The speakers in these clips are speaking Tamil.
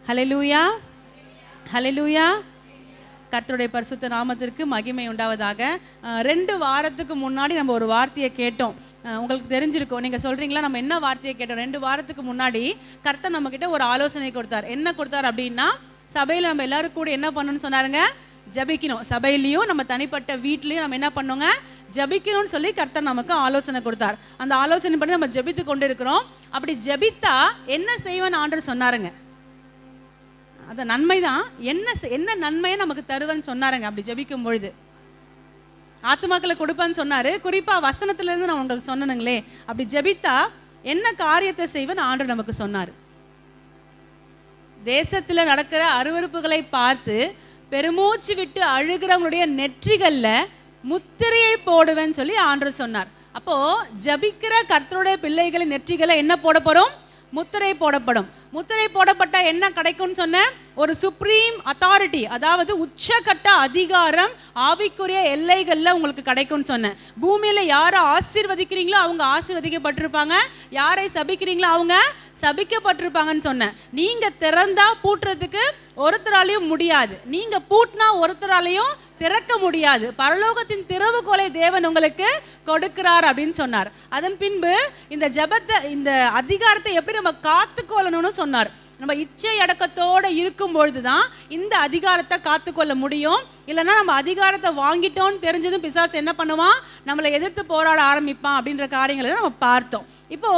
ஹல்லேலூயா, ஹல்லேலூயா. கர்த்தருடைய பரிசுத்த நாமத்திற்கு மகிமை உண்டாவதாக. 2 வாரத்துக்கு முன்னாடி நம்ம ஒரு வார்த்தையை கேட்டோம். உங்களுக்கு தெரிஞ்சிருக்கும். நீங்கள் சொல்கிறீங்களா நம்ம என்ன வார்த்தையை கேட்டோம்? 2 வாரத்துக்கு முன்னாடி கர்த்தர் நம்மக்கிட்ட ஒரு ஆலோசனை கொடுத்தார். என்ன கொடுத்தார் அப்படின்னா, சபையில் நம்ம எல்லாரும் கூட என்ன பண்ணணும்னு சொன்னாருங்க? ஜபிக்கணும். சபையிலையும் நம்ம தனிப்பட்ட வீட்லையும் நம்ம என்ன பண்ணோங்க? ஜபிக்கணும்னு சொல்லி கர்த்தர் நமக்கு ஆலோசனை கொடுத்தார். அந்த ஆலோசனை பண்ணி நம்ம ஜபித்து கொண்டு இருக்கிறோம். அப்படி ஜபித்தா என்ன செய்வேன்னு ஆண்டவர் சொன்னாருங்க? அது நன்மை தான். என்ன நன்மையை நமக்கு தருவேன்னு சொன்னாருங்க. அப்படி ஜபிக்கும் பொழுது ஆத்துமாக்களை கொடுப்பேன்னு சொன்னாரு. குறிப்பா வசனத்துல இருந்து நான் உங்களுக்கு சொன்னனுங்களே, அப்படி ஜபித்தா என்ன காரியத்தை செய்வேன்னு ஆண்டவர் நமக்கு சொன்னார். தேசத்துல நடக்கிற அருவருப்புகளை பார்த்து பெருமூச்சு விட்டு அழுகிறவங்களுடைய நெற்றிகள்ல முத்திரையை போடுவேன்னு சொல்லி ஆண்டவர் சொன்னார். அப்போ ஜபிக்கிற கர்த்தருடைய பிள்ளைகளின் நெற்றிகளை என்ன போட போறோம்? முத்திரை போடப்படும். முத்திரை போடப்பட்ட என்ன கிடைக்கும்னு சொன்ன? ஒரு சுப்ரீம் அத்தாரிட்டி, அதாவது உச்சகட்ட அதிகாரம் ஆவிக்குரிய எல்லைகள்ல உங்களுக்கு கிடைக்கும்னு சொன்னேன். பூமியில யாரை ஆசீர்வதிக்கிறீங்களோ அவங்க ஆசீர்வதிக்கப்பட்டிருப்பாங்க, யாரை சபிக்கிறீங்களோ அவங்க சபிக்கப்பட்டிருப்பாங்கன்னு சொன்னேன். நீங்க திறந்தா பூட்டுறதுக்கு ஒருத்தராலையும் முடியாது, நீங்க பூட்டினா ஒருத்தராலையும் திறக்க முடியாது. பரலோகத்தின் திறவுகோலை தேவன் உங்களுக்கு கொடுக்கிறார் அப்படின்னு சொன்னார். அதன் பின்பு இந்த ஜெபத்தை, இந்த அதிகாரத்தை எப்படி நம்ம காத்துக்கொள்ளணும்னு சொன்னார். நம்ம இச்சை அடக்கத்தோடு இருக்கும் பொழுதுதான் இந்த அதிகாரத்தை காத்துக்கொள்ள முடியும். இல்லைன்னா நம்ம அதிகாரத்தை வாங்கிட்டோம்னு தெரிஞ்சதும் பிசாசு என்ன பண்ணுவான்? நம்மளை எதிர்த்து போராட ஆரம்பிப்பான் அப்படின்ற காரியங்களை நம்ம பார்த்தோம். இப்போ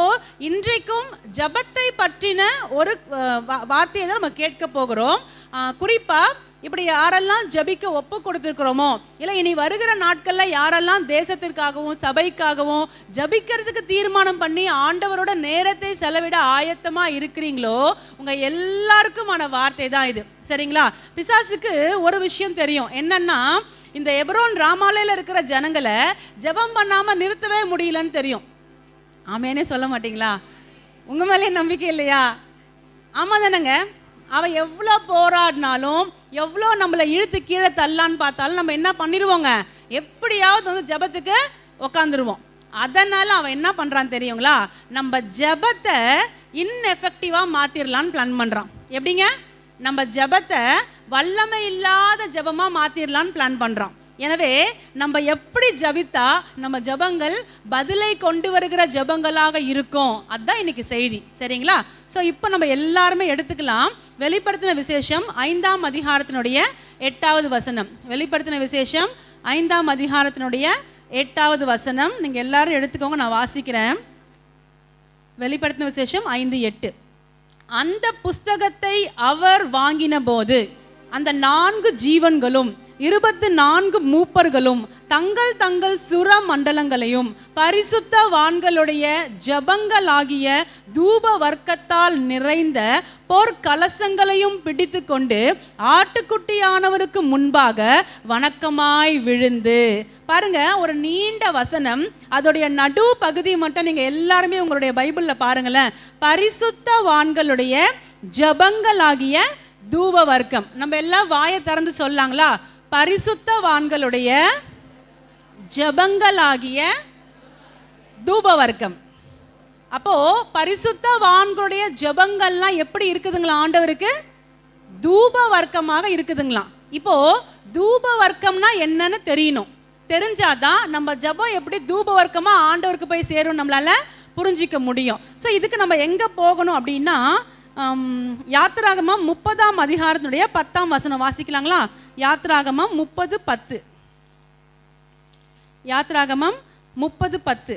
இன்றைக்கும் ஜபத்தை பற்றின ஒரு வார்த்தையை தான் நம்ம கேட்க போகிறோம். குறிப்பா இப்படி யாரெல்லாம் ஜபிக்க ஒப்பு கொடுத்துருக்கிறோமோ, இல்லை இனி வருகிற நாட்களில் யாரெல்லாம் தேசத்திற்காகவும் சபைக்காகவும் ஜபிக்கிறதுக்கு தீர்மானம் பண்ணி ஆண்டவரோட நேரத்தை செலவிட ஆயத்தமாக இருக்கிறீங்களோ, உங்கள் எல்லாருக்குமான வார்த்தை தான் இது. சரிங்களா? பிசாசுக்கு ஒரு விஷயம் தெரியும். என்னன்னா, இந்த எப்ரோன் ராமாலயில் இருக்கிற ஜனங்களை ஜபம் பண்ணாமல் நிறுத்தவே முடியலன்னு தெரியும். ஆமேனே சொல்ல மாட்டீங்களா? உங்கள் மேலே நம்பிக்கை இல்லையா? ஆமாம் தானேங்க. அவன் எவ்வளோ போராடினாலும், எவ்வளோ நம்மளை இழுத்து கீழே தள்ளான்னு பார்த்தாலும் நம்ம என்ன பண்ணிடுவோங்க? எப்படியாவது வந்து ஜபத்துக்கு உக்காந்துருவோம். அதனால் அவன் என்ன பண்ணுறான்னு தெரியுங்களா? நம்ம ஜபத்தை இன்எஃபெக்டிவாக மாற்றிடலான்னு பிளான் பண்ணுறான். எப்படிங்க? நம்ம ஜபத்தை வல்லமை இல்லாத ஜபமாக மாற்றிடலான்னு பிளான் பண்ணுறான். எனவே நம்ம எப்படி ஜபித்தா நம்ம ஜபங்கள் பதிலை கொண்டு வருகிற ஜபங்களாக இருக்கும், அதுதான் இன்னைக்கு செய்தி. சரிங்களா? ஸோ இப்போ நம்ம எல்லாருமே எடுத்துக்கலாம். வெளிப்படுத்தின விசேஷம் 5ஆம் அதிகாரத்தினுடைய 8வது வசனம். வெளிப்படுத்தின விசேஷம் 5ஆம் அதிகாரத்தினுடைய 8வது வசனம் நீங்கள் எல்லாரும் எடுத்துக்கோங்க, நான் வாசிக்கிறேன். வெளிப்படுத்தின விசேஷம் 5:8. அந்த புஸ்தகத்தை அவர் வாங்கின போது அந்த 4 ஜீவன்களும் 24 மூப்பர்களும் தங்கள் தங்கள் சுர மண்டலங்களையும் பரிசுத்தவான்களுடைய ஜபங்களாகிய தூப வர்க்கத்தால் நிறைந்த பொற்கலசங்களையும் பிடித்து கொண்டு ஆட்டுக்குட்டியானவருக்கு முன்பாக வணக்கமாய் விழுந்து. பாருங்க, ஒரு நீண்ட வசனம். அதோடைய நடு பகுதி மட்டும் நீங்க எல்லாருமே உங்களுடைய பைபிள்ல பாருங்களேன். பரிசுத்தவான்களுடைய ஜபங்களாகிய தூப வர்க்கம். நம்ம எல்லாம் வாயை திறந்து சொல்லாங்களா? பரிசுத்தவான்களுடைய ஜபங்களாகிய தூப வர்க்கம். அப்போ பரிசுத்தவான்களுடைய ஜபங்கள்லாம் எப்படி இருக்குதுங்களா? ஆண்டவருக்கு தூப வர்க்கமாக இருக்குதுங்களாம். இப்போ தூப வர்க்கம்னா என்னன்னு தெரியணும். தெரிஞ்சாதான் நம்ம ஜபம் எப்படி தூப வர்க்கமா ஆண்டவருக்கு போய் சேரும் நம்மளால புரிஞ்சிக்க முடியும். ஸோ இதுக்கு நம்ம எங்க போகணும் அப்படின்னா, யாத்திராகமம் 30ஆம் அதிகாரத்தினுடைய 10ஆம் வசனம் வாசிக்கலாங்களா? யாத்திராகமம் 30:10. யாத்திராகமம் 30:10.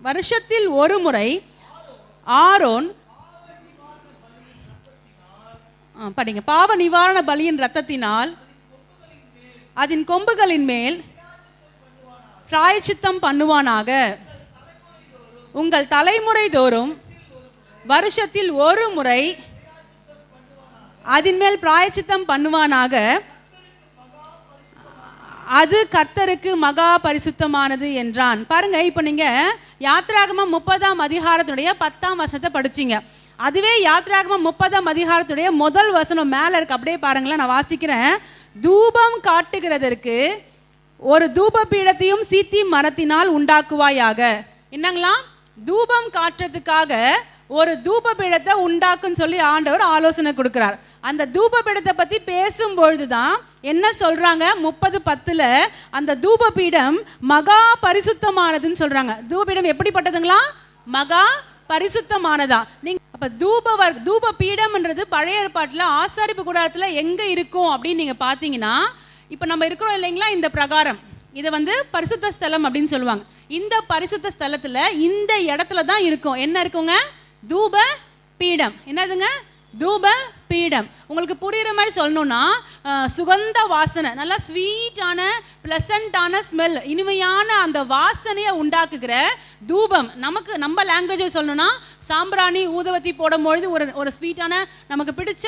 வருஷத்தில் ஒரு முறை ஆரோன் படிங்க, பாவ நிவாரண பலியின் இரத்தத்தினால் அதன் கொம்புகளின் மேல் பிராயச்சித்தம் பண்ணுவானாக. உங்கள் தலைமுறை தோறும் வருஷத்தில் ஒரு முறை அதன் மேல் பிராயச்சித்தம் பண்ணுவானாக. அது கர்த்தருக்கு மகா பரிசுத்தமானது என்றான். பாருங்க, இப்போ நீங்க யாத்திராகமம் 30ஆம் அதிகாரத்துடைய 10ஆம் வசனத்தை படிச்சீங்க. அதுவே யாத்திராகமம் 30ஆம் அதிகாரத்துடைய முதல் வசனம் மேல இருக்கு. அப்படியே பாருங்களேன், நான் வாசிக்கிறேன். தூபம் காட்டுகிறதற்கு ஒரு தூப பீடத்தையும் சீத்தி மரத்தினால் உண்டாக்குவாயாக. என்னங்களா? தூபம் காட்டுறதுக்காக ஒரு தூப பீடத்தை உண்டாக்குன்னு சொல்லி ஆண்டவர் ஆலோசனை கொடுக்கிறார். அந்த தூப பீடத்தை பத்தி பேசும்பொழுது தான் என்ன சொல்றாங்க, 30:10 அந்த தூப பீடம் மகா பரிசுத்தமானதுன்னு சொல்றாங்க. தூப பீடம் எப்படிப்பட்டதுங்களா? மகா பரிசுத்தமானதா. நீங்க அப்ப தூப பீடம்ன்றது பழைய ஏற்பாட்டில் ஆசாரிப்பு கூடாரத்தில் எங்க இருக்கும் அப்படின்னு நீங்க பாத்தீங்கன்னா, இப்ப நம்ம இருக்கிறோம் இல்லைங்களா, இந்த பிரகாரம் இதை பரிசுத்த ஸ்தலம் அப்படின்னு சொல்லுவாங்க. இந்த பரிசுத்த ஸ்தலத்துல இந்த இடத்துல தான் இருக்கும். என்ன இருக்குங்க? தூப பீடம். என்னதுங்க? தூப பீடம். உங்களுக்கு புரியுற மாதிரி சொல்லணும்னா, சுகந்த வாசனை, நல்லா ஸ்வீட்டான பிளசண்டான ஸ்மெல், இனிமையான அந்த வாசனையை உண்டாக்குகிற தூபம். நமக்கு நம்ம லாங்குவேஜை சொல்லணும்னா, சாம்பிராணி ஊதுவத்தி போடும்பொழுது ஒரு ஸ்வீட்டான நமக்கு பிடிச்ச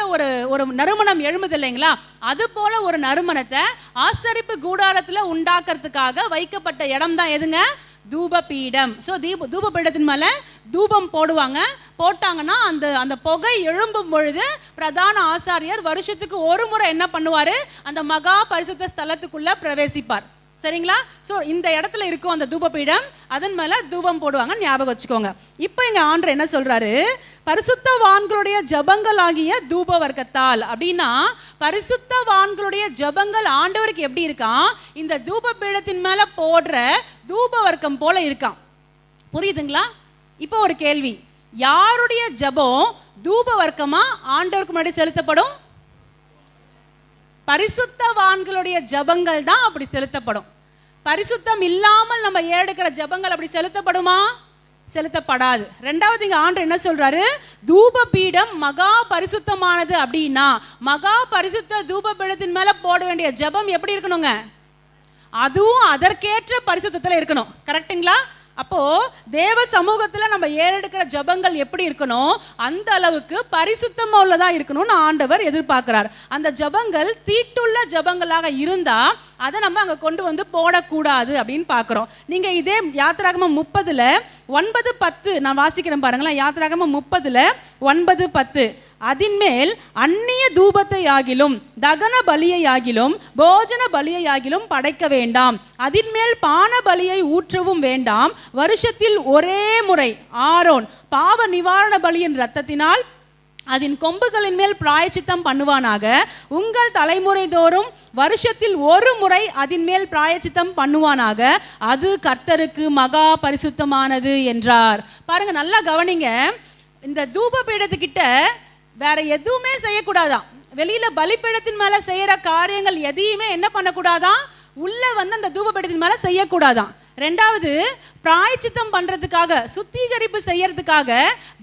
ஒரு நறுமணம் எழும்புது இல்லைங்களா, அது போல ஒரு நறுமணத்தை ஆசரிப்பு கூடாரத்தில் உண்டாக்குறதுக்காக வைக்கப்பட்ட இடம் தான் எதுங்க? தூப பீடம். ஸோ தூப பீடத்தின் மேலே தூபம் போட்டாங்கன்னா அந்த புகை எழும்பும் பொழுது பிரதான ஆசாரியர் வருஷத்துக்கு ஒரு முறை என்ன பண்ணுவாரு? அந்த மகா பரிசுத்த ஸ்தலத்துக்குள்ள பிரவேசிப்பார். சரிங்களா? ஸோ இந்த இடத்துல இருக்கும் அந்த தூப பீடம், அதன் மேல தூபம் போடுவாங்க, ஞாபகம் வச்சுக்கோங்க. இப்போ இங்க ஆண்டவர் என்ன சொல்றாரு? பரிசுத்தவான்களுடைய ஜபங்கள் ஆகிய தூப வர்க்கத்தால். அப்படின்னா பரிசுத்தவான்களுடைய ஜபங்கள் ஆண்டவருக்கு எப்படி இருக்கான்? இந்த தூப பீடத்தின் மேல போடுற தூப வர்க்கம் போல இருக்கான். புரியுதுங்களா? இப்போ ஒரு கேள்வி, யாருடைய ஜபம் தூப வர்க்கமா ஆண்டவருக்கு முன்னாடி செலுத்தப்படும்? பரிசுத்தவான்களுடைய ஜபங்கள் தான் அப்படி செலுத்தப்படும். பரிசுத்தம் இல்லாமல் நம்ம ஏறெடுக்கிற ஜபங்கள் அப்படி செலுத்தப்படுமா? செலுத்தப்படாது. ரெண்டாவது இங்க ஆண்டவர் என்ன சொல்றாரு? தூப பீடம் மகா பரிசுத்தமானது. அப்படின்னா மகா பரிசுத்த தூப பீடத்தின் மேல போட வேண்டிய ஜபம் எப்படி இருக்கணுங்க? அதுவும் அதற்கேற்ற பரிசுத்தத்துல இருக்கணும். கரெக்டுங்களா? அப்போ தேவ சமூகத்துல நம்ம ஏறெடுக்கிற ஜபங்கள் எப்படி இருக்கணும்? அந்த அளவுக்கு பரிசுத்தமா உள்ளதா இருக்கணும்னு ஆண்டவர் எதிர்பார்க்கிறார். அந்த ஜபங்கள் தீட்டுள்ள ஜபங்களாக இருந்தா அதை நம்ம அங்க கொண்டு போடக்கூடாது அப்படின்னு பார்க்கிறோம். நீங்க இதே யாத்திராகமம் 30:9-10 நான் வாசிக்கிறேன் பாருங்களேன். யாத்திராகமம் 30:9-10 அதின்மேல் அந்நிய தூபத்தை ஆகிலும் தகன பலியை ஆகிலும் போஜன பலியை ஆகிலும் படைக்க வேண்டாம். அதின்மேல் பான பலியை ஊற்றவும் வேண்டாம். வருஷத்தில் ஒரே முறை ஆரோன் பாவ நிவாரண பலியின் இரத்தத்தினால் அதன் கொம்புகளின் மேல் பிராயச்சித்தம் பண்ணுவானாக. உங்கள் தலைமுறை தோறும் வருஷத்தில் ஒரு முறை அதன் மேல் பிராயச்சித்தம் பண்ணுவானாக. அது கர்த்தருக்கு மகா பரிசுத்தமானது என்றார். பாருங்க, நல்லா கவனிங்க. இந்த தூப பீடத்துக்கிட்ட வேற எதுவுமே செய்யக்கூடாதான். வெளியில பலிபீடத்தின் மேல செய்யற காரியங்கள் எதையுமே என்ன பண்ணக்கூடாதான்? உள்ள அந்த தூப பீடத்தின் மேல செய்யக்கூடாதான். ரெண்டாவது, பிராயச்சித்தம் பண்றதுக்காக சுத்திகரிப்பு செய்யறதுக்காக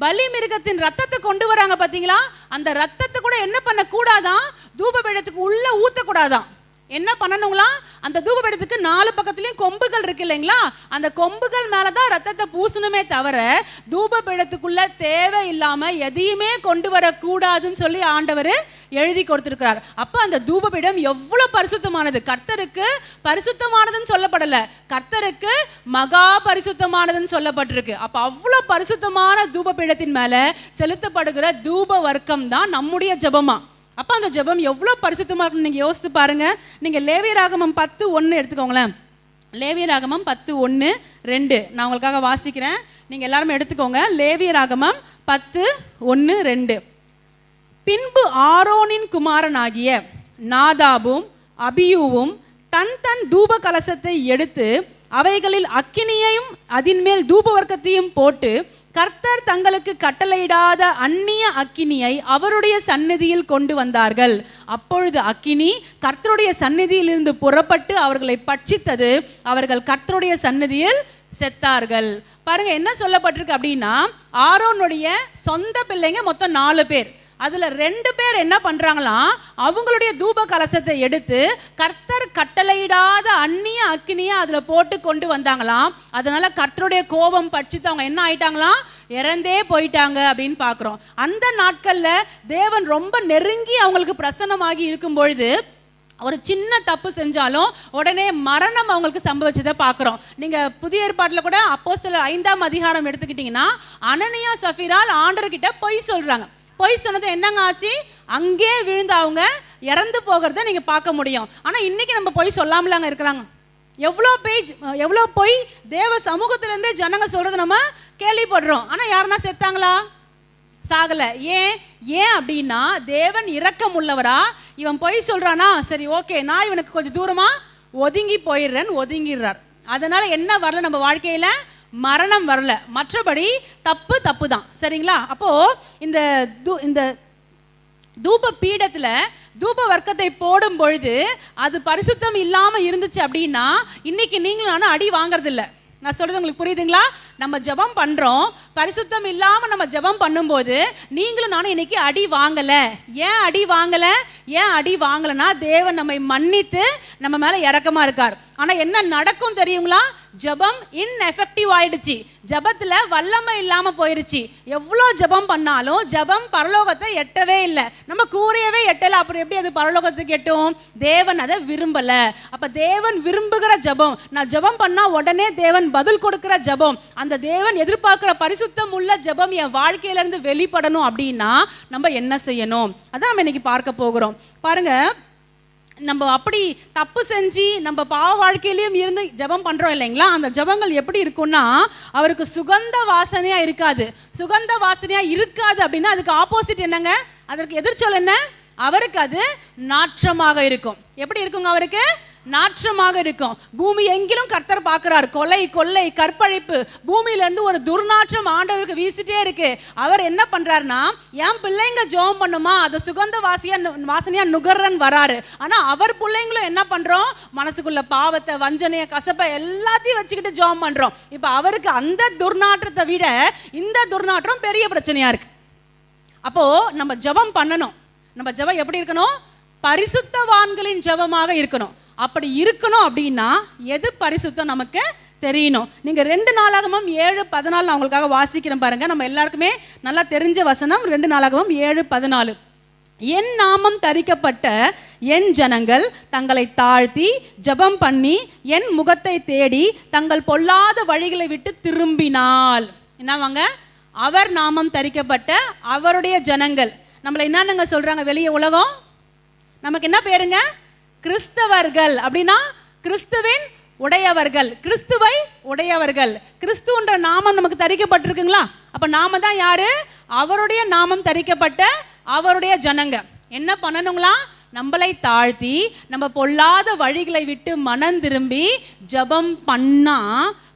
பலி மிருகத்தின் ரத்தத்தை கொண்டு வராங்க பாத்தீங்களா, அந்த ரத்தத்தை கூட என்ன பண்ண கூடாதான்? தூப பீடத்துக்கு உள்ள ஊத்தக்கூடாதான். என்ன பண்ணணுங்களா? அந்த தூப பீடத்துக்கு 4 பக்கத்துலயும் கொம்புகள் இருக்கு இல்லைங்களா, அந்த கொம்புகள் மேலதான் ரத்தத்தை பூசணுமே தவிர தூப பீடத்துக்குள்ள தேவை இல்லாம எதையுமே கொண்டு வரக்கூடாதுன்னு சொல்லி ஆண்டவர் எழுதி கொடுத்திருக்கிறார். அப்ப அந்த தூப பீடம் எவ்வளவு பரிசுத்தமானது! கர்த்தருக்கு பரிசுத்தமானதுன்னு சொல்லப்படல, கர்த்தருக்கு மகா பரிசுத்தமானதுன்னு சொல்லப்பட்டிருக்கு. அப்ப அவ்வளவு பரிசுத்தமான தூப பீடத்தின் மேல செலுத்தப்படுகிற தூப வர்க்கம் தான் நம்முடைய ஜெபமா. அப்ப அந்த ஜெபம் எவ்வளவு பரிசுத்தமா இருக்குன்னு நீங்க யோசித்து பாருங்க. நீங்க லேவியராகமம் 10:1 எடுத்துக்கோங்களேன். லேவியராகமம் 10:1-2 நான் உங்களுக்காக வாசிக்கிறேன், நீங்க எல்லாரும் எடுத்துக்கோங்க. லேவியராகமம் 10:1-2. பின்பு ஆரோனின் குமாரனாகிய நாதாபும் அபியூவும் தன் தன் தூப கலசத்தை எடுத்து அவைகளில் அக்கினியையும் அதின்மேல் தூப வர்க்கத்தையும் போட்டு கர்த்தர் தங்களுக்கு கட்டளையிடாத அந்நிய அக்கினியை அவருடைய சந்நிதியில் கொண்டு வந்தார்கள். அப்பொழுது அக்கினி கர்த்தருடைய சந்நிதியில் இருந்து புறப்பட்டு அவர்களை பட்சித்தது. அவர்கள் கர்த்தருடைய சந்நிதியில் செத்தார்கள். பாருங்க என்ன சொல்லப்பட்டிருக்கு அப்படின்னா, ஆரோனுடைய சொந்த பிள்ளைங்க மொத்தம் 4 பேர். அதுல 2 பேர் என்ன பண்றாங்களாம், அவங்களுடைய தூப கலசத்தை எடுத்து கர்த்தர் கட்டளையிடாத அந்நிய அக்கினியை அதுல போட்டு கொண்டு வந்தாங்களாம். அதனால கர்த்தருடைய கோபம் பட்சித்து அவங்க என்ன ஆயிட்டாங்களாம், இறந்தே போயிட்டாங்க அப்படின்னு பாக்குறோம். அந்த நாட்கள்ல தேவன் ரொம்ப நெருங்கி அவங்களுக்கு பிரசன்னமாகி இருக்கும் பொழுது ஒரு சின்ன தப்பு செஞ்சாலும் உடனே மரணம் அவங்களுக்கு சம்பவிச்சதை பார்க்குறோம். நீங்கள் புதிய ஏற்பாட்டில் கூட அப்போஸ்தலர் 5ஆம் அதிகாரம் எடுத்துக்கிட்டிங்கன்னா, அனனியா சஃபீரால் ஆண்டவர்கிட்ட பொய் சொல்கிறாங்க. பொய் சொன்னது என்னங்க ஆச்சு, அங்கே விழுந்து அவங்க இறந்து போகிறத நீங்கள் பார்க்க முடியும். ஆனால் இன்னைக்கு நம்ம பொய் சொல்லாமல அங்கே இருக்கிறாங்க. எவ்வளோ பொய் தேவ சமூகத்திலேருந்தே ஜனங்க சொல்கிறது நம்ம கேள்விப்படுறோம். ஆனால் யாருன்னா செத்தாங்களா? சாகல. ஏன் ஏன் அப்படின்னா தேவன் இரக்கம் உள்ளவரா? இவன் பொய் சொல்றானா, சரி ஓகே நான் இவனுக்கு கொஞ்சம் தூரமா ஒதுங்கி போயிடுறேன்னு ஒதுங்கிடுறார். அதனால என்ன வரல நம்ம வாழ்க்கையில? மரணம் வரல. மற்றபடி தப்பு தான். சரிங்களா? அப்போ இந்த தூப பீடத்துல தூப வர்க்கத்தை போடும் பொழுது அது பரிசுத்தம் இல்லாம இருந்துச்சு அப்படின்னா இன்னைக்கு நீங்களும் நானும் அடி வாங்கறது இல்லை. நான் சொல்றது உங்களுக்கு புரியுதுங்களா? நம்ம ஜெபம் பண்றோம், பரிசுத்தம் இல்லாம நம்ம ஜெபம் பண்ணும்போது நீங்களும் நானும் இன்னைக்கு அடி வாங்கல. ஏன் அடி வாங்கல? ஏன் அடி வாங்கலன்னா தேவன் நம்மை மன்னித்து நம்ம மேல இரக்கமா இருக்கார். ஆனா என்ன நடக்கும் தெரியுங்களா? ஜெபம் இன்எஃபெக்டிவ் ஆயிடுச்சு. ஜெபத்துல வல்லமை இல்லாம போயிருச்சு. எவ்வளோ ஜெபம் பண்ணாலும் ஜெபம் பரலோகத்தை எட்டவே இல்லை. நம்ம கூறியவே எட்டல, அப்புறம் எப்படி அது பரலோகத்துக்கு எட்டும்? தேவன் அதை விரும்பல. அப்ப தேவன் விரும்புகிற ஜெபம், நான் ஜெபம் பண்ணா உடனே தேவன் பதில் கொடுக்கிற ஜெபம், அந்த தேவன் எதிர்பார்க்கிற பரிசுத்தம் உள்ள ஜெபம் என் வாழ்க்கையில இருந்து வெளிப்படணும் அப்படின்னா நம்ம என்ன செய்யணும்? அதான் நம்ம இன்னைக்கு பார்க்க போகிறோம். பாருங்க, நம்ம அப்படி தப்பு செஞ்சு நம்ம பாவ வாழ்க்கையிலையும் இருந்து ஜெபம் பண்றோம் இல்லைங்களா? அந்த ஜெபங்கள் எப்படி இருக்கும்னா அவருக்கு சுகந்த வாசனையா இருக்காது. சுகந்த வாசனையா இருக்காது அப்படின்னா அதுக்கு ஆப்போசிட் என்னங்க? அதற்கு எதிர்ச்சொல் என்ன? அவருக்கு அது நாற்றமாக இருக்கும். எப்படி இருக்குங்க? அவருக்கு நாற்றமாக இருக்கும். பூமி எங்கிலும் கர்த்தர் பார்க்கிறார். கொலை, கொள்ளை, கற்பழிப்பு, பூமியில இருந்து ஒரு துர்நாற்றம் ஆண்டவருக்கு வீசிட்டே இருக்கு. அவர் என்ன பண்றாருன்னா, என் பிள்ளைங்க ஜெபம் பண்ணுமா அதை சுகந்த வாசனையா நுகர்றன்னு வராரு. ஆனா அவர் பிள்ளைங்களும் என்ன பண்றோம்? மனசுக்குள்ள பாவத்தை, வஞ்சனைய, கசப்பை எல்லாத்தையும் வச்சுக்கிட்டு ஜெபம் பண்றோம். இப்ப அவருக்கு அந்த துர்நாற்றத்தை விட இந்த துர்நாற்றம் பெரிய பிரச்சனையா இருக்கு. அப்போ நம்ம ஜெபம் பண்ணணும். நம்ம ஜெபம் எப்படி இருக்கணும்? பரிசுத்தவான்களின் ஜெபமாக இருக்கணும். அப்படி இருக்கணும் அப்படின்னா எது பரிசுத்தம் நமக்கு தெரியணும். நீங்க 2 நாளாகமம் 7:14 நான் உங்களுக்காக வாசிக்கிறேன் பாருங்க. நம்ம எல்லாருக்குமே நல்லா தெரிஞ்ச வசனம். 2 நாளாகமம் 7:14. என் நாமம் தரிக்கப்பட்ட என் ஜனங்கள் தங்களை தாழ்த்தி ஜெபம் பண்ணி என் முகத்தை தேடி தங்கள் பொல்லாத வழிகளை விட்டு திரும்பினால். என்னவாங்க? அவர் நாமம் தரிக்கப்பட்ட அவருடைய ஜனங்கள். நம்மளை என்னங்க சொல்றாங்க வெளியே உலகம்? நமக்கு என்ன பேருங்க? கிறிஸ்தவர்கள். அப்படின்னா கிறிஸ்துவின் உடையவர்கள், கிறிஸ்துவை உடையவர்கள். கிறிஸ்துன்ற நாமம் நமக்கு தரிக்கப்பட்டிருக்குங்களா? அப்ப நாம தான் யாரு? அவருடைய நாமம் தரிக்கப்பட்ட அவருடைய ஜனங்க. என்ன பண்ணணுங்களா? நம்மளை தாழ்த்தி நம்ம பொல்லாத வழிகளை விட்டு மனம் திரும்பி ஜெபம் பண்ணா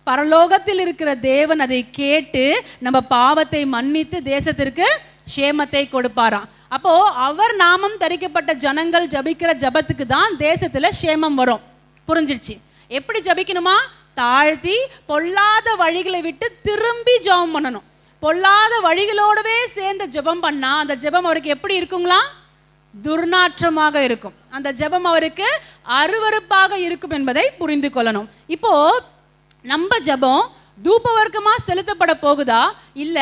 பரலோகத்தில் இருக்கிற தேவன் அதை கேட்டு நம்ம பாவத்தை மன்னித்து தேசத்திற்கு சேமத்தை கொடுப்பாராம். அப்போ அவர் நாமம் தரிக்கப்பட்ட ஜனங்கள் ஜபிக்கிற ஜபத்துக்கு தான் தேசத்துல சேமம் வரும். புரிஞ்சிடுச்சு? எப்படி ஜபிக்கணுமா? தாழ்த்தி பொல்லாத வழிகளை விட்டு திரும்பி ஜெபம் பண்ணணும். பொல்லாத வழிகளோடவே சேர்ந்து ஜெபம் பண்ணா அந்த ஜெபம் அவருக்கு எப்படி இருக்குங்களா? துர்நாற்றமாக இருக்கும். அந்த ஜெபம் அவருக்கு அருவருப்பாக இருக்கும் என்பதை புரிந்து கொள்ளணும். இப்போ நம்ம ஜெபம் தூபவர்க்கமா செலுத்தப்பட போகுதா இல்ல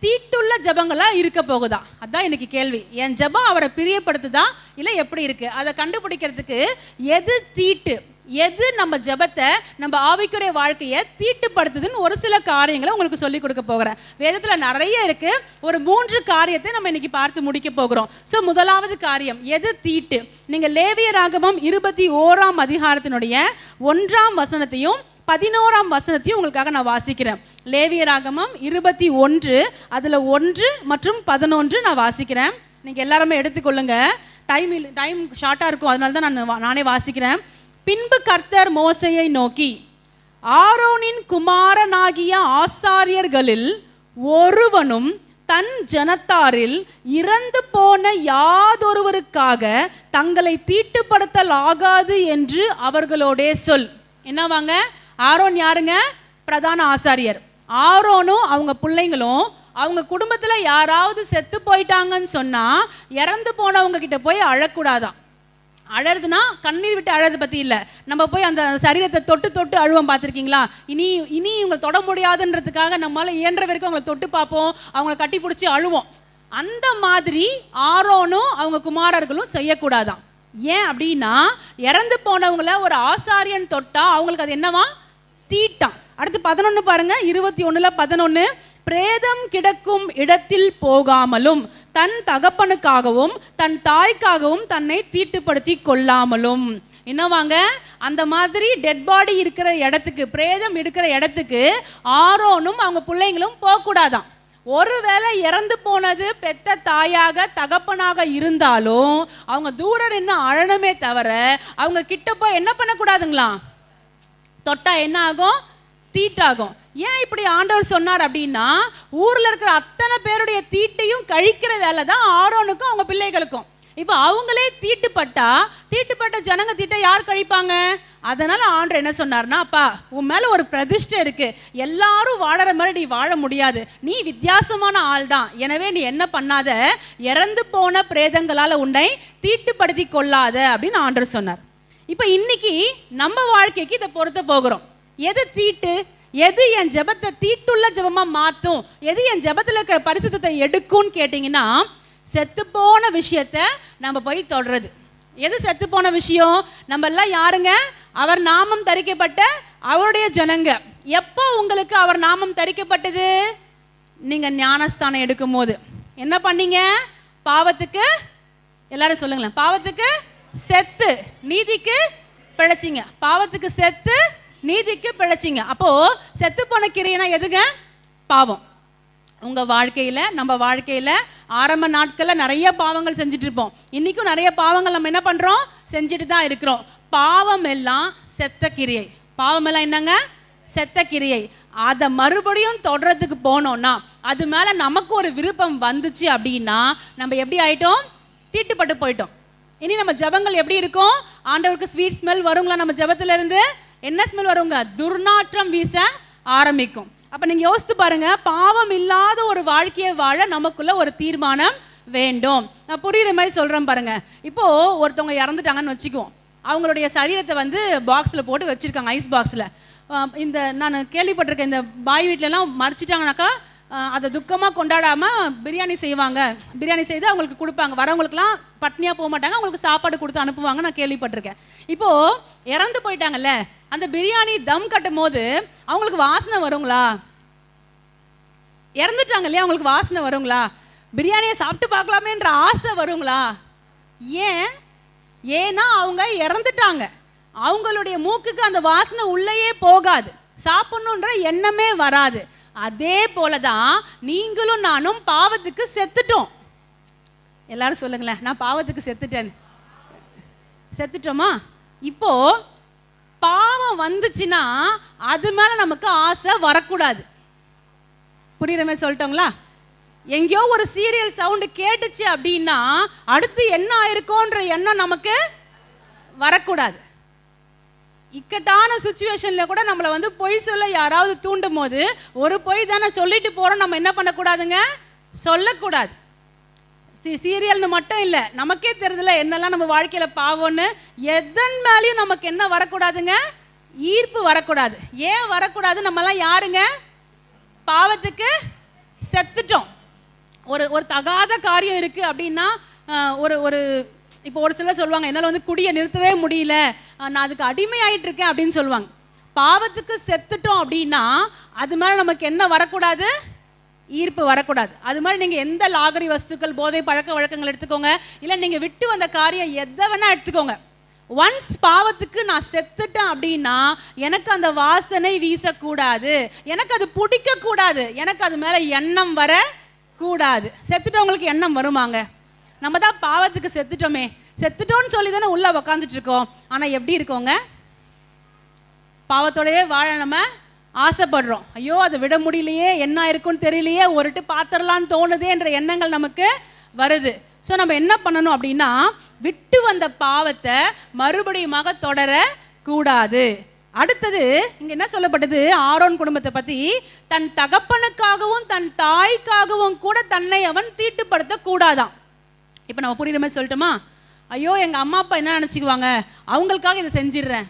தீட்டுள்ள ஜபங்களா இருக்க போகுதா? அதான் இன்னைக்கு கேள்வி. என் ஜபம் அவரை பிரியப்படுத்துதா இல்ல எப்படி இருக்கு? அதை கண்டுபிடிக்கிறதுக்கு எது தீட்டு, எது நம்ம ஜபத்தை, நம்ம ஆவிக்குரிய வாழ்க்கையை தீட்டுப்படுத்துதுன்னு ஒரு சில காரியங்களை உங்களுக்கு சொல்லி கொடுக்க போகிறேன். வேதத்துல நிறைய இருக்கு. ஒரு 3 காரியத்தை நம்ம இன்னைக்கு பார்த்து முடிக்க போகிறோம். சோ முதலாவது காரியம் எது தீட்டு? நீங்க லேவியராகமம் 21ஆம் அதிகாரத்தினுடைய 1ஆம் வசனத்தையும் 11ஆம் வசனத்தையும் உங்களுக்காக நான் வாசிக்கிறேன். லேவியராகமம் 21 அதுல 1 மற்றும் 11 நான் வாசிக்கிறேன். நீங்க எல்லாருமே எடுத்துக்கொள்ளுங்க. டைம் ஷார்ட்டா இருக்கும், அதனால தான் நானே வாசிக்கிறேன். பின்பு கர்த்தர் மோசேயை நோக்கி, ஆரோனின் குமாரனாகிய ஆசாரியர்களில் ஒருவனும் தன் ஜனத்தாரில் இறந்து போன யாதொருவருக்காக தங்களை தீட்டுப்படுத்தல் ஆகாது என்று அவர்களோடே சொல். என்னவாங்க? ஆரோன் யாருங்க? பிரதான ஆசாரியர். ஆரோனும் அவங்க பிள்ளைங்களும் அவங்க குடும்பத்துல யாராவது செத்து போயிட்டாங்கன்னு சொன்னா இறந்து போனவங்க கிட்ட போய் அழக்கூடாதான். அழறதுனா கண்ணீர் விட்டு அழறது பத்தி இல்ல, நம்ம போய் அந்த சரீரத்தை தொட்டு தொட்டு அழுவோம். பார்த்துருக்கீங்களா? இனி இவங்களை தொட முடியாதுன்றதுக்காக நம்மளால இயன்ற வரைக்கும் அவங்களை தொட்டு பார்ப்போம், அவங்களை கட்டி பிடிச்சி அழுவோம். அந்த மாதிரி ஆரோனும் அவங்க குமாரர்களும் செய்யக்கூடாதான். ஏன் அப்படின்னா இறந்து போனவங்கள ஒரு ஆசாரியன் தொட்டா அவங்களுக்கு அது என்னவா? தீட்டாம். அடுத்து 11 பாருங்க. 21:11 பிரேதம் கிடக்கும் இடத்தில் போகாமலும் தன் தகப்பனுக்காகவும் தன் தாய்க்காகவும் தன்னை தீட்டுப்படுத்தி கொள்ளாமலும். என்னவாங்க? அந்த மாதிரி டெட் பாடி இருக்கிற இடத்துக்கு, பிரேதம் இருக்கிற இடத்துக்கு ஆரோனும் அவங்க பிள்ளைங்களும் போகக்கூடாதான். ஒருவேளை இறந்து போனது பெத்த தாயாக தகப்பனாக இருந்தாலும் அவங்க தூரம் நின்று அழணுமே தவிர அவங்க கிட்ட போய் என்ன பண்ணக்கூடாதுங்களா? தொட்டா என்ன ஆகும்? தீட்டாகும். ஏன் இப்படி ஆண்டவர் சொன்னார் அப்படின்னா, ஊர்ல இருக்கிற அத்தனை பேருடைய தீட்டையும் கழிக்கிற வேலை தான் ஆரோனுக்கும் அவங்க பிள்ளைகளுக்கும். இப்போ அவங்களே தீட்டுப்பட்ட ஜனங்க தீட்டை யார் கழிப்பாங்க? அதனால ஆண்டவர் என்ன சொன்னார்னா, அப்பா உன் மேல ஒரு பிரதிஷ்டை இருக்கு, எல்லாரும் வாழற மாதிரி நீ வாழ முடியாது, நீ வித்தியாசமான ஆள் தான், எனவே நீ என்ன பண்ணாத, இறந்து போன பிரேதங்களால உன்னை தீட்டுப்படுத்தி கொள்ளாத அப்படின்னு ஆண்டவர் சொன்னார். இப்போ இன்னைக்கு நம்ம வாழ்க்கைக்கு இதை பொறுத்த போகிறோம். எது தீட்டு? எது என் ஜெபத்தை தீட்டுள்ள ஜெபமா மாற்றும்? எது என் ஜெபத்தில் இருக்கிற பரிசுத்தத்தை எடுக்கும்னு கேட்டிங்கன்னா, செத்து போன விஷயத்த நம்ம போய் தொடறது. எது செத்து போன விஷயம்? நம்ம எல்லாம் யாருங்க? அவர் நாமம் தரிக்கப்பட்ட அவருடைய ஜனங்க. எப்போ உங்களுக்கு அவர் நாமம் தரிக்கப்பட்டது? நீங்க ஞானஸ்தானம் எடுக்கும் போது என்ன பண்ணீங்க? பாவத்துக்கு, எல்லாரும் சொல்லுங்களேன், பாவத்துக்கு செத்து நீதிக்கு பிழைச்சிங்க. பாவத்துக்கு செத்து நீதிக்கு பிழைச்சிங்க. அப்போ செத்து போன கிரியைனா எதுங்க? பாவம். உங்க வாழ்க்கையில, நம்ம வாழ்க்கையில ஆரம்ப நாட்கள்ல நிறைய பாவங்கள் செஞ்சுட்டு இருப்போம். இன்னைக்கும் நிறைய பாவங்கள் நம்ம என்ன பண்றோம்? செஞ்சுட்டு தான் இருக்கிறோம். பாவம் எல்லாம் செத்த கிரியை. பாவம் எல்லாம் என்னங்க? செத்த கிரியை. அதை மறுபடியும் தொடர்றதுக்கு போனோம்னா, அது மேல நமக்கு ஒரு விருப்பம் வந்துச்சு அப்படின்னா நம்ம எப்படி ஆயிட்டோம்? தீட்டுப்பட்டு போயிட்டோம். இனி நம்ம ஜபங்கள் எப்படி இருக்கும்? ஆண்டவருக்கு ஸ்வீட் ஸ்மெல் வருங்களா? நம்ம ஜபத்துல இருந்து என்ன ஸ்மெல் வருங்க? துர்நாற்றம் வீச ஆரம்பிக்கும். அப்ப நீங்க யோசித்து பாருங்க, பாவம் இல்லாத ஒரு வாழ்க்கையை வாழ நமக்குள்ள ஒரு தீர்மானம் வேண்டும். நான் புரியுற மாதிரி சொல்றேன் பாருங்க. இப்போ ஒருத்தவங்க இறந்துட்டாங்கன்னு வச்சுக்குவோம். அவங்களுடைய சரீரத்தை வந்து பாக்ஸில் போட்டு வச்சிருக்காங்க, ஐஸ் பாக்ஸில். இந்த நான் கேள்விப்பட்டிருக்கேன், இந்த பாய் வீட்டிலலாம் மறிச்சிட்டாங்கனாக்கா அதை துக்கமாக கொண்டாடாமல் பிரியாணி செய்வாங்க. பிரியாணி செய்து அவங்களுக்கு கொடுப்பாங்க. வரவங்களுக்குலாம் பட்னியாக போக மாட்டாங்க, அவங்களுக்கு சாப்பாடு கொடுத்து அனுப்புவாங்க. நான் கேள்விப்பட்டிருக்கேன். இப்போது இறந்து போயிட்டாங்கல்ல, அந்த பிரியாணி தம் கட்டும் போது அவங்களுக்கு வாசனை வருங்களா? இறந்துட்டாங்க இல்லையா, அவங்களுக்கு வாசனை வருங்களா? பிரியாணியை சாப்பிட்டு பார்க்கலாமேன்ற ஆசை வருங்களா? ஏன்னா அவங்க இறந்துட்டாங்க. அவங்களுடைய மூக்குக்கு அந்த வாசனை உள்ளேயே போகாது, சாப்பிடணுன்ற எண்ணமே வராது. அதே போலதான் நீங்களும் நானும் பாவத்துக்கு செத்துட்டோம். எல்லாரும் சொல்லுங்களேன், நான் பாவத்துக்கு செத்துட்டோமா? இப்போ பாவம் வந்துச்சுன்னா அது மேல நமக்கு ஆசை வரக்கூடாது. புரியுற மாதிரி சொல்லிட்டோங்களா? எங்கேயோ ஒரு சீரியல் சவுண்டு கேட்டுச்சு அப்படின்னா அடுத்து என்ன ஆயிருக்கோன்ற எண்ணம் நமக்கு வரக்கூடாது. இக்கட்டான சுச்சுவேஷன்ல கூட நம்மளை வந்து பொய் சொல்ல யாராவது தூண்டும் போது, ஒரு பொய் தானே சொல்லிட்டு போறோம், நம்ம என்ன பண்ணக்கூடாதுங்க? சொல்லக்கூடாது. சீரியல்னு மட்டும் இல்லை, நமக்கே தெரியுதுல என்னெல்லாம் நம்ம வாழ்க்கையில பாவம்னு. எதன் மேலேயும் நமக்கு என்ன வரக்கூடாதுங்க? ஈர்ப்பு வரக்கூடாது. ஏன் வரக்கூடாது? நம்மலாம் யாருங்க? பாவத்துக்கு செத்துட்டோம். ஒரு தகாத காரியம் இருக்கு அப்படின்னா, ஒரு இப்போ ஒரு சிலர் சொல்லுவாங்க, என்னால் வந்து குடியை நிறுத்தவே முடியல, நான் அதுக்கு அடிமையாயிட்டு இருக்கேன் அப்படின்னு சொல்லுவாங்க. பாவத்துக்கு செத்துட்டோம் அப்படின்னா அது மேலே நமக்கு என்ன வரக்கூடாது? ஈர்ப்பு வரக்கூடாது. அது மாதிரி நீங்கள் எந்த லாகரி வஸ்துக்கள், போதை பழக்க வழக்கங்கள் எடுத்துக்கோங்க, இல்லை நீங்கள் விட்டு வந்த காரியம் எதை வேணா எடுத்துக்கோங்க. ஒன்ஸ் பாவத்துக்கு நான் செத்துட்டேன் அப்படின்னா எனக்கு அந்த வாசனை வீசக்கூடாது, எனக்கு அது பிடிக்கக்கூடாது, எனக்கு அது மேலே எண்ணம் வர கூடாது. செத்துட்டவங்களுக்கு எண்ணம் வருமாங்க? நம்ம தான் பாவத்துக்கு செத்துட்டோம்னு சொல்லி தானே உள்ள உக்காந்துட்டு இருக்கோம். ஆனா எப்படி இருக்கோங்க? பாவத்தோடயே வாழ நம்ம ஆசைப்படுறோம். ஐயோ அதை விட முடியலையே, என்ன இருக்குன்னு தெரியலையே, ஒருட்டு பாத்திரலான்னு தோணுதே என்ற எண்ணங்கள் நமக்கு வருது. ஸோ நம்ம என்ன பண்ணணும் அப்படின்னா, விட்டு வந்த பாவத்தை மறுபடியுமாக தொடர கூடாது. அடுத்தது இங்க என்ன சொல்லப்பட்டது? ஆரோன் குடும்பத்தை பத்தி, தன் தகப்பனுக்காகவும் தன் தாய்க்காகவும் கூட தன்னை அவன் தீட்டுப்படுத்த கூடாதான். இப்போ நம்ம புரியுற மாதிரி சொல்லட்டுமா? ஐயோ எங்கள் அம்மா அப்பா என்ன நினச்சிக்குவாங்க, அவங்களுக்காக இதை செஞ்சிடுறேன்,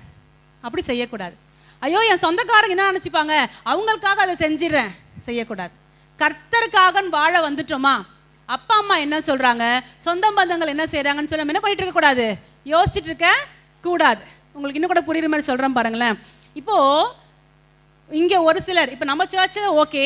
அப்படி செய்யக்கூடாது. ஐயோ என் சொந்தக்காரங்க என்ன நினச்சிப்பாங்க, அவங்களுக்காக அதை செஞ்சிடுறேன், செய்யக்கூடாது. கர்த்தருக்காக வாழ வந்துட்டோமா, அப்பா அம்மா என்ன சொல்கிறாங்க, சொந்த பந்தங்கள் என்ன செய்கிறாங்கன்னு சொல்லி நம்ம என்ன பண்ணிட்டு இருக்கக்கூடாது? யோசிச்சுட்டு இருக்க கூடாது. உங்களுக்கு இன்னும் கூட புரியுற மாதிரி சொல்கிறேன் பாருங்களேன். இப்போது இங்கே ஒரு சிலர், இப்போ நம்ம சர்ச்சில் ஓகே,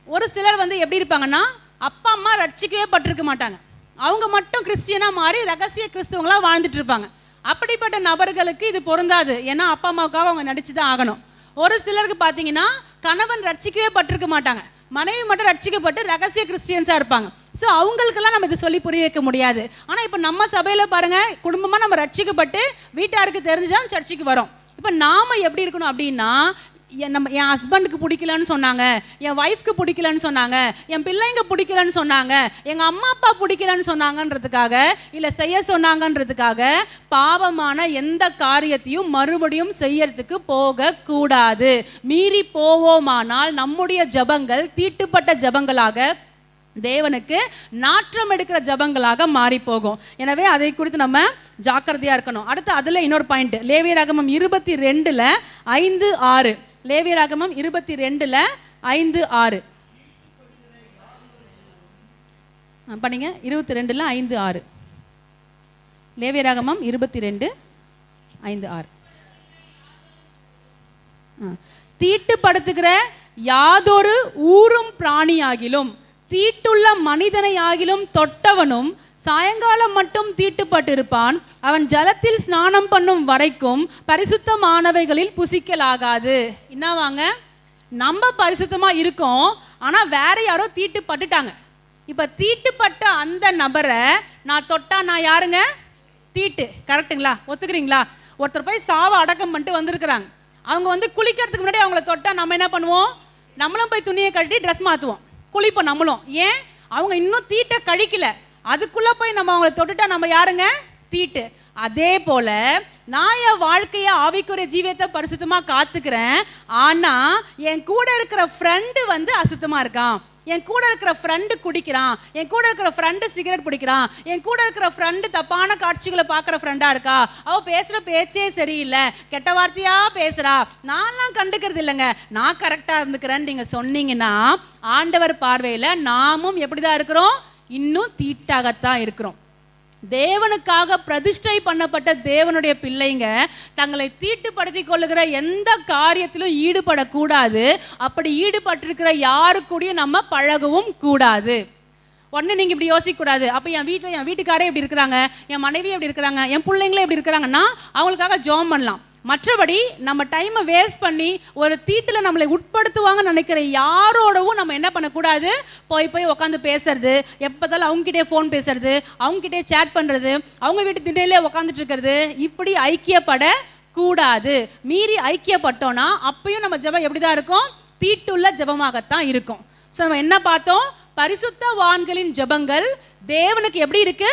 ஒரு சிலர் வந்து எப்படி இருப்பாங்கன்னா, அப்பா அம்மா ரட்சிக்கவே பட்டிருக்க மாட்டாங்க, அவங்க மட்டும் கிறிஸ்டியனாக மாறி ரகசிய கிறிஸ்தவங்களாக வாழ்ந்துட்டு இருப்பாங்க. அப்படிப்பட்ட நபர்களுக்கு இது பொருந்தாது. ஏன்னா அப்பா அம்மாவுக்காக அவங்க நடிச்சு தான் ஆகணும். ஒரு சிலருக்கு பார்த்தீங்கன்னா கணவன் ரட்சிக்கவே பட்டிருக்க மாட்டாங்க, மனைவி மட்டும் ரட்சிக்கப்பட்டு ரகசிய கிறிஸ்டியன்ஸாக இருப்பாங்க. ஸோ அவங்களுக்கெல்லாம் நம்ம இதை சொல்லி புரிய வைக்க முடியாது. ஆனால் இப்போ நம்ம சபையில் பாருங்கள், குடும்பமாக நம்ம ரட்சிக்கப்பட்டு வீட்டாருக்கு தெரிஞ்சால் சர்ச்சுக்கு வரோம். இப்போ நாம் எப்படி இருக்கணும் அப்படின்னா, என் ஹஸ்பண்டுக்கு பிடிக்கலன்னு சொன்னாங்க, என் ஒய்ஃப்க்கு பிடிக்கலன்னு சொன்னாங்க, என் பிள்ளைங்க பிடிக்கலன்னு சொன்னாங்க, எங்கள் அம்மா அப்பா பிடிக்கலன்னு சொன்னாங்கன்றதுக்காக, இல்லை செய்ய சொன்னாங்கன்றதுக்காக பாவமான எந்த காரியத்தையும் மறுபடியும் செய்யறதுக்கு போகக்கூடாது. மீறி போவோமானால் நம்முடைய ஜபங்கள் தீட்டுப்பட்ட ஜபங்களாக, தேவனுக்கு நாற்றம் எடுக்கிற ஜபங்களாக மாறி போகும். எனவே அதை குறித்து நம்ம ஜாக்கிரதையாக இருக்கணும். அடுத்து அதில் இன்னொரு பாயிண்ட், லேவியராகமம் 22:5-6. லேவியராகமம் 22:5-6 படிங்க. 22:5-6 லேவியராகமம் 22:5-6. தீட்டுப்படுத்துகிற யாதொரு ஊரும் பிராணியாகிலும் தீட்டுள்ள மனிதனையாகிலும் தொட்டவனும் சாயங்காலம் மட்டும் தீட்டுப்பட்டிருப்பான். அவன் ஜலத்தில் ஸ்நானம் பண்ணும் வரைக்கும் பரிசுத்தமானவைகளில் புசிக்கலாகாது. என்னவாங்க, நம்ம பரிசுத்தமா இருக்கோம், ஆனா வேற யாரோ தீட்டுப்பட்டுட்டாங்க. இப்ப தீட்டுப்பட்ட அந்த நபரை நான் தொட்டா நான் யாருங்க? தீட்டு. கரெக்டுங்களா? ஒத்துக்கிறீங்களா? ஒருத்தர் போய் சாவை அடக்கம் பண்ணிட்டு வந்திருக்கிறாங்க. அவங்க குளிக்கிறதுக்கு முன்னாடி அவங்கள தொட்டா நம்ம என்ன பண்ணுவோம்? நம்மளும் போய் துணியை கட்டி ட்ரெஸ் மாற்றுவோம், குளிப்போம் நம்மளும். ஏன்? அவங்க இன்னும் தீட்டை கழிக்கல, அதுக்குள்ள போய் நம்ம அவங்கள தொட்டுட்டா நம்ம யாருங்க? தீட்டு. அதே போல நான் என் வாழ்க்கையை ஆவிக்குரிய ஜீவியத்தை பரிசுத்தமா காத்துக்கிறேன், ஆனா என் கூட இருக்கிற ஃப்ரெண்டு அசுத்தமா இருக்கான், என் கூட இருக்கிற ஃப்ரெண்டு குடிக்கிறான், என் கூட இருக்கிற ஃப்ரெண்டு சிகரெட் பிடிக்கிறான், என் கூட இருக்கிற ஃப்ரெண்டு தப்பான காட்சிகளை பார்க்குற ஃப்ரெண்டா இருக்கா, அவ பேசுற பேச்சே சரியில்லை, கெட்ட வார்த்தையா பேசுறா, நான்லாம் கண்டுக்கிறது இல்லைங்க, நான் கரெக்டா இருந்துக்கிறேன்னு நீங்க சொன்னீங்கன்னா, ஆண்டவர் பார்வையில நாமும் எப்படிதான் இருக்கிறோம்? இன்னும் தீட்டாகத்தான் இருக்கிறோம். தேவனுக்காக பிரதிஷ்டை பண்ணப்பட்ட தேவனுடைய பிள்ளைங்க தங்களை தீட்டுப்படுத்தி கொள்ளுகிற எந்த காரியத்திலும் ஈடுபடக்கூடாது. அப்படி ஈடுபட்டிருக்கிற யாரு கூடயும் நம்ம பழகவும் கூடாது. உடனே நீங்க இப்படி யோசிக்க கூடாது, அப்ப என் வீட்டுக்காரே எப்படி இருக்கிறாங்க, என் மனைவி எப்படி இருக்கிறாங்க, என் பிள்ளைங்களே எப்படி இருக்கிறாங்கன்னா அவங்களுக்காக ஜெபம் பண்ணலாம். மற்றபடி நம்ம டைமை வேஸ்ட் பண்ணி ஒரு தீட்டில் நம்மளை உட்படுத்துவாங்கன்னு நினைக்கிற யாரோடவும் நம்ம என்ன பண்ணக்கூடாது? போய் உட்காந்து பேசுறது, எப்போதாலும் அவங்ககிட்டே ஃபோன் பேசுறது, அவங்ககிட்டே சேட் பண்ணுறது, அவங்க வீட்டு திண்ணையிலே உட்காந்துட்டு இருக்கிறது, இப்படி ஐக்கியப்படக்கூடாது. மீறி ஐக்கியப்பட்டோன்னா அப்பயும் நம்ம ஜெபம் எப்படி தான் இருக்கும்? தீட்டுள்ள ஜெபமாகத்தான் இருக்கும். ஸோ நம்ம என்ன பார்த்தோம்? பரிசுத்தவான்களின் ஜெபங்கள் தேவனுக்கு எப்படி இருக்கு?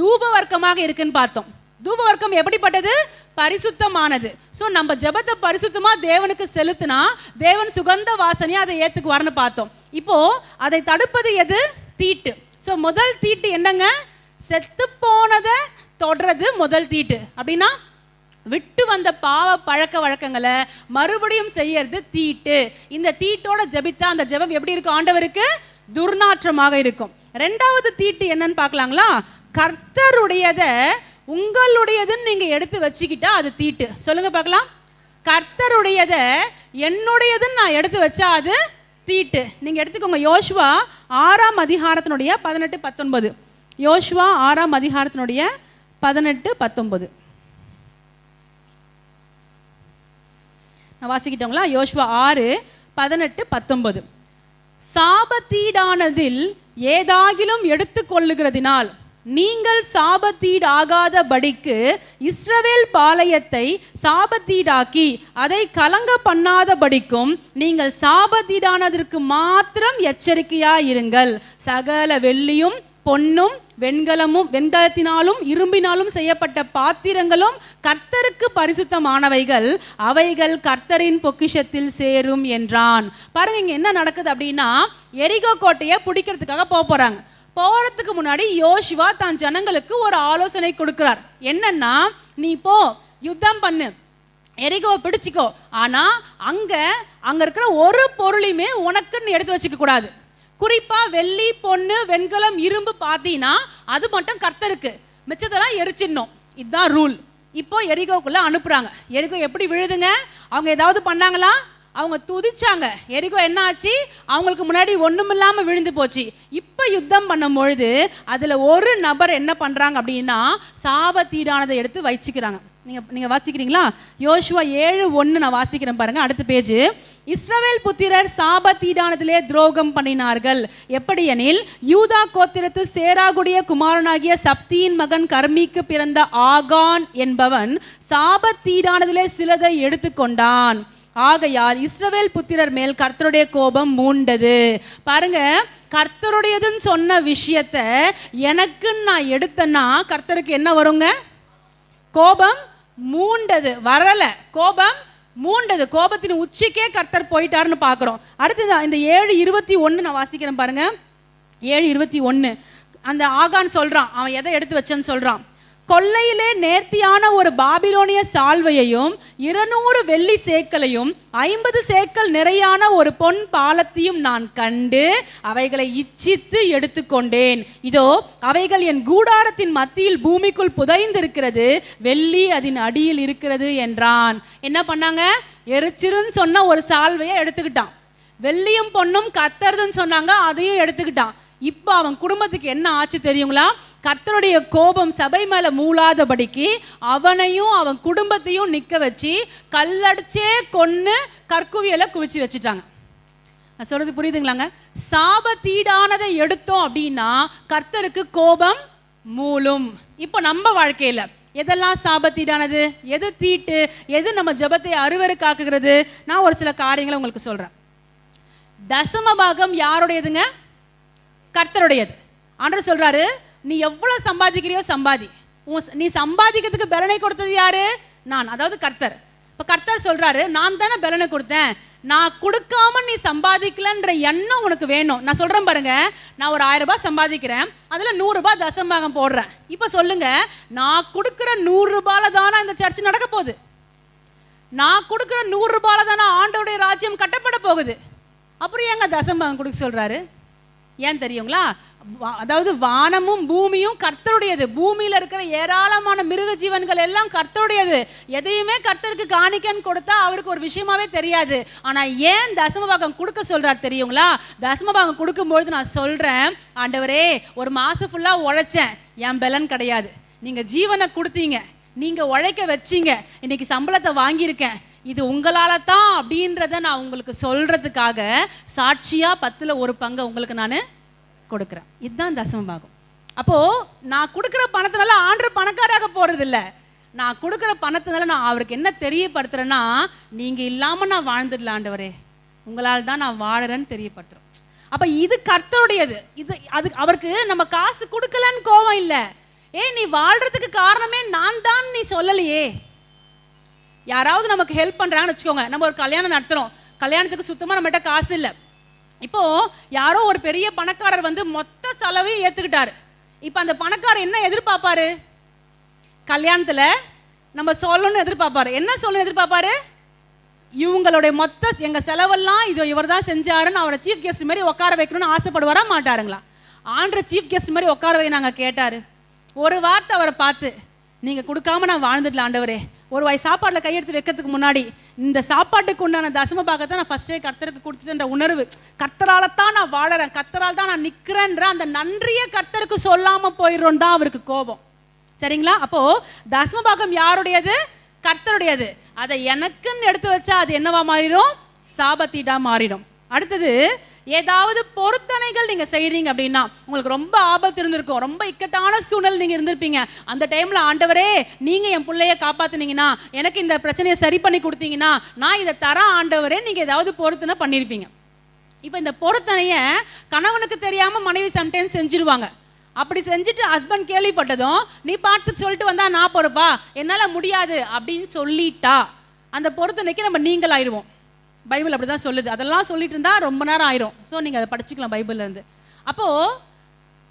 தூப வர்க்கமாக இருக்குன்னு பார்த்தோம். தூப வர்க்கம் எப்படிப்பட்டது? பரிசுத்தமானது. ஸோ நம்ம ஜெபத்தை பரிசுத்தமா தேவனுக்கு செலுத்தினா தேவன் சுகந்த வாசனையா அதை ஏத்துக்குவார்னு பார்த்தோம். இப்போ அதை தடுப்பது எது? தீட்டு. ஸோ முதல் தீட்டு என்னங்க? செத்து போனதை தொடர்றது முதல் தீட்டு. அப்படின்னா விட்டு வந்த பாவ பழக்க வழக்கங்களை மறுபடியும் செய்யறது தீட்டு. இந்த தீட்டோட ஜெபித்தா அந்த ஜெபம் எப்படி இருக்கும்? ஆண்டவருக்கு துர்நாற்றமாக இருக்கும். ரெண்டாவது தீட்டு என்னன்னு பார்க்கலாங்களா? கர்த்தருடையதை உங்களுடையதுன்னு நீங்க எடுத்து வச்சுக்கிட்டா அது தீட்டு. சொல்லுங்க பார்க்கலாம். கர்த்தருடையதை என்னுடையதுன்னு நான் எடுத்து வச்சா அது தீட்டு. நீங்க எடுத்துக்கோங்க. யோசுவா 6ஆம் அதிகாரத்தினுடைய 18-19. யோசுவா 6ஆம் அதிகாரத்தினுடைய 18-19 நான் வாசிக்கிட்டோங்களா? யோசுவா 6:18-19. சாபத்தீடானதில் ஏதாகிலும் எடுத்துக்கொள்ளுகிறதினால் நீங்கள் சாபத்தீடாகாதபடிக்கு இஸ்ரவேல் பாளையத்தை சாபத்தீடாக்கி அதை கலங்க பண்ணாதபடிக்கும் நீங்கள் சாபத்தீடானதற்கு மாத்திரம் எச்சரிக்கையாயிருங்கள். சகல வெள்ளியும் பொன்னும் வெண்கலத்தினாலும் இரும்பினாலும் செய்யப்பட்ட பாத்திரங்களும் கர்த்தருக்கு பரிசுத்தமானவைகள், அவைகள் கர்த்தரின் பொக்கிஷத்தில் சேரும் என்றான். பாருங்க இங்க என்ன நடக்குது அப்படின்னா, எரிகோ கோட்டையை பிடிக்கிறதுக்காக போறாங்க. போறதுக்கு முன்னாடி யோசுவா தான் ஜனங்களுக்கு ஒரு ஆலோசனை கொடுக்கிறார். என்னன்னா, நீ போ யுத்தம் பண்ணு, எரிகோவை பிடிச்சிக்கோ, ஆனா அங்க இருக்கிற ஒரு பொருளையுமே உனக்குன்னு எடுத்து வச்சுக்க கூடாது. குறிப்பா வெள்ளி பொண்ணு வெண்கலம் இரும்பு பார்த்தீங்கன்னா அது மட்டும் கர்த்தருக்கு, மிச்சத்தெல்லாம் எரிச்சிடணும். இதுதான் ரூல். இப்போ எரிகோக்குள்ள அனுப்புறாங்க. எரிகோ எப்படி விழுதுங்க? அவங்க ஏதாவது பண்ணாங்களா? அவங்க துதிச்சாங்க. எரிகோ என்ன ஆச்சு? அவங்களுக்கு முன்னாடி ஒண்ணுமில்லாம விழுந்து போச்சு. இப்ப யுத்தம் பண்ணும் பொழுது அதுல ஒரு நபர் என்ன பண்றாங்க அப்படின்னா, சாபத்தீடானதை எடுத்து வச்சுக்கிறாங்க. நீங்க வாசிக்கிறீங்களா? யோசுவா 7:1 நான் வாசிக்கிறேன் பாருங்க, அடுத்த பேஜ். இஸ்ரவேல் புத்திரர் சாபத்தீடானதிலே துரோகம் பண்ணினார்கள். எப்படி எனில், யூதா கோத்திரத்து சேராகுடைய குமாரனாகிய சப்தியின் மகன் கர்மிக்கு பிறந்த ஆகான் என்பவன் சாபத்தீடானதிலே சிலதை எடுத்துக்கொண்டான். ஆகையால் இஸ்ரவேல் புத்திரர் மேல் கர்த்தருடைய கோபம் மூண்டது. பாருங்க, கர்த்தருடையதுன்னு சொன்ன விஷயத்த எனக்குன்னு நான் எடுத்தேன்னா கர்த்தருக்கு என்ன வருங்க? கோபம் மூண்டது. வரல, கோபம் மூண்டது. கோபத்தின் உச்சிக்கே கர்த்தர் போயிட்டாருன்னு பார்க்குறோம். அடுத்தது இந்த 7:21 நான் வாசிக்கிறேன் பாருங்க. 7:21 அந்த ஆகான் சொல்றான், அவன் எதை எடுத்து வச்சேன்னு சொல்றான். கொள்ளையிலே நேர்த்தியான ஒரு பாபிலோனிய சால்வையையும் 200 வெள்ளி சேக்கலையும் 50 சேக்கல் நிறையான ஒரு பொன் பாலத்தையும் நான் கண்டு அவைகளை இச்சித்து எடுத்துக்கொண்டேன். இதோ அவைகள் என் கூடாரத்தின் மத்தியில் பூமிக்குள் புதைந்திருக்கிறது, வெள்ளி அதன் அடியில் இருக்கிறது என்றான். என்ன பண்ணாங்க? எரிச்சிருன்னு சொன்ன ஒரு சால்வையை எடுத்துக்கிட்டான். வெள்ளியும் பொன்னும் கத்தருதுன்னு சொன்னாங்க, அதையும் எடுத்துக்கிட்டான். இப்போ அவன் குடும்பத்துக்கு என்ன ஆச்சு தெரியுங்களா? கர்த்தருடைய கோபம் சபை மேல மூளாதபடிக்கு அவனையும் அவன் குடும்பத்தையும் நிக்க வச்சு கல்லடிச்சே கொன்னு கற்குவியலை குவிச்சு வச்சுட்டாங்க. நான் சொல்றது புரியுதுங்களாங்க? சாபத்தீடானதை எடுத்தோம் அப்படின்னா கர்த்தருக்கு கோபம் மூளும். இப்போ நம்ம வாழ்க்கையில எதெல்லாம் சாபத்தீடானது, எது தீட்டு, எது நம்ம ஜெபத்தை அருவருக்காக்குகிறது? நான் ஒரு சில காரியங்களை உங்களுக்கு சொல்றேன். தசம பாகம் யாருடையதுங்க? கர்த்தருடையது. ஆண்டவர் சொல்றாரு, நீ எவ்வளவு சம்பாதிக்கிறியோ சம்பாதி. நீ சம்பாதிக்கிறதுக்கு பலனை கொடுத்தது யாரு? நான், அதாவது கர்த்தர். இப்ப கர்த்தர் சொல்றாரு, நான் தானே பலனை கொடுத்தேன், நான் கொடுக்காம நீ சம்பாதிக்கலன்ற எண்ணம் உனக்கு வேணும். நான் சொல்றேன் பாருங்க, நான் ஒரு 1000 ரூபாய் சம்பாதிக்கிறேன், அதுல 100 ரூபாய் தசமபாகம் போடுறேன். இப்ப சொல்லுங்க, நான் கொடுக்குற 100 ரூபாயில தானே இந்த சர்ச் நடக்க போகுது? நான் கொடுக்குற 100 ரூபாயில தானே ஆண்டவருடைய ராஜ்யம் கட்டப்பட போகுது? அப்புறம் ஏங்க தசமபாகம் கொடுக்க சொல்றாரு? ஏன் தெரியுங்களா? அதாவது வானமும் பூமியும் கர்த்தருடையது. பூமியில இருக்கிற ஏராளமான மிருக ஜீவன்கள் எல்லாம் கர்த்தருடையது. எதையுமே கர்த்தருக்கு காணிக்கன்னு கொடுத்தா அவருக்கு ஒரு விஷயமாவே தெரியாது. ஆனா ஏன் தசமபாகம் கொடுக்க சொல்றார் தெரியுங்களா? தசமபாகம் கொடுக்கும்பொழுது நான் சொல்றேன், ஆண்டவரே ஒரு மாசம் ஃபுல்லா உழைச்சேன், என் பலன் கிடையாது, நீங்க ஜீவனை கொடுத்தீங்க, நீங்க உழைக்க வச்சீங்க, இன்னைக்கு சம்பளத்தை வாங்கியிருக்கேன், இது உங்களால தான் அப்படின்றத நான் உங்களுக்கு சொல்றதுக்காக சாட்சியா 10ல் 1 பங்கை உங்களுக்கு நான் கொடுக்குறேன். இதுதான் தசமபாகம். அப்போ நான் கொடுக்குற பணத்தினால ஆண்டவர் பணக்காராக போறது இல்லை. நான் கொடுக்குற பணத்தினால நான் அவருக்கு என்ன தெரியப்படுத்துறேன்னா, நீங்க இல்லாம நான் வாழ்ந்துடல ஆண்டவரே, உங்களால் தான் நான் வாழறேன்னு தெரியப்படுத்துறோம். அப்ப இது கர்த்தருடையது. இது அது அவருக்கு நம்ம காசு கொடுக்கலன்னு கோவம் இல்லை. நீ வாழ்றதுக்கு காரணமே நான் தான் நீ சொல்லலையே. யாராவது நமக்கு ஹெல்ப் பண்றாங்கன்னு வச்சுக்கோங்க, நம்ம ஒரு கல்யாணம் நடத்துறோம், கல்யாணத்துக்கு சுத்தமா நம்மகிட்ட காசு இல்லை. இப்போ யாரோ ஒரு பெரிய பணக்காரர் வந்து மொத்த செலவையும் ஏத்துக்கிட்டாரு. இப்போ அந்த பணக்காரர் என்ன எதிர்பார்ப்பாரு? கல்யாணத்துல நம்ம சொல்லணும்னு எதிர்பார்ப்பாரு. என்ன சொல்லணும்னு எதிர்பார்ப்பாரு? இவங்களுடைய மொத்த எங்க செலவெல்லாம் இது இவர் தான் செஞ்சாருன்னு அவரை சீஃப் கெஸ்ட் மாதிரி உட்கார வைக்கணும்னு ஆசைப்படுவாரா மாட்டாருங்களா? ஆண்டவர் சீஃப் கெஸ்ட் மாதிரி உட்கார வை நாங்க கேட்டாரு. ஒரு வார்த்தை அவரை பார்த்து, நீங்க கொடுக்காம நான் வாழ்ந்துடல ஆண்டவரே, ஒரு வாய் சாப்பாடுல கையெடுத்து வைக்கிறதுக்கு முன்னாடி இந்த சாப்பாட்டுக்கு உண்டான தசம பாகத்தை நான் ஃபர்ஸ்டே கர்த்தருக்கு கொடுத்துட்டேன்ற உணர்வு, கர்த்தரால தான் நான் வாழறேன், கர்த்தரால் தான் நான் நிக்கிறேன்ற அந்த நன்றியை கர்த்தருக்கு சொல்லாம போயிடும் தான் அவருக்கு கோபம். சரிங்களா? அப்போ தசம பாகம் யாருடையது? கர்த்தருடையது. அதை எனக்குன்னு எடுத்து வச்சா அது என்னவா மாறிடும்? சாபத்தீடா மாறிடும். அடுத்தது, ஏதாவது பொருத்தனைகள் நீங்க செய்றீங்க அப்படின்னா உங்களுக்கு ரொம்ப ஆபத்து இருந்திருக்கும், ரொம்ப இக்கட்டான சூழ்நிலை நீங்க இருந்திருப்பீங்க. அந்த டைம்ல ஆண்டவரே நீங்க என் பிள்ளைய காப்பாத்துனீங்கன்னா, எனக்கு இந்த பிரச்சனையை சரி பண்ணி கொடுத்தீங்கன்னா நான் இதை தர ஆண்டவரே, நீங்க ஏதாவது பொருத்தனை பண்ணிருப்பீங்க. இப்போ இந்த பொருத்தனைய கணவனுக்கு தெரியாம மனைவி சம்டைம்ஸ் செஞ்சிருவாங்க. அப்படி செஞ்சுட்டு ஹஸ்பண்ட் கேள்விப்பட்டதும், நீ பார்த்து சொல்லிட்டு வந்தா நான் பொறுப்பா, என்னால முடியாது அப்படின்னு சொல்லிட்டா அந்த பொருத்தனைக்கு நம்ம நீங்கள் ஆயிடுவோம். பைபிள் அப்படி தான் சொல்லுது. அதெல்லாம் சொல்லிட்டு இருந்தா ரொம்ப நேரம் ஆயிரும். ஸோ நீங்கள் அதை படிச்சுக்கலாம் பைபிள்ல இருந்து. அப்போ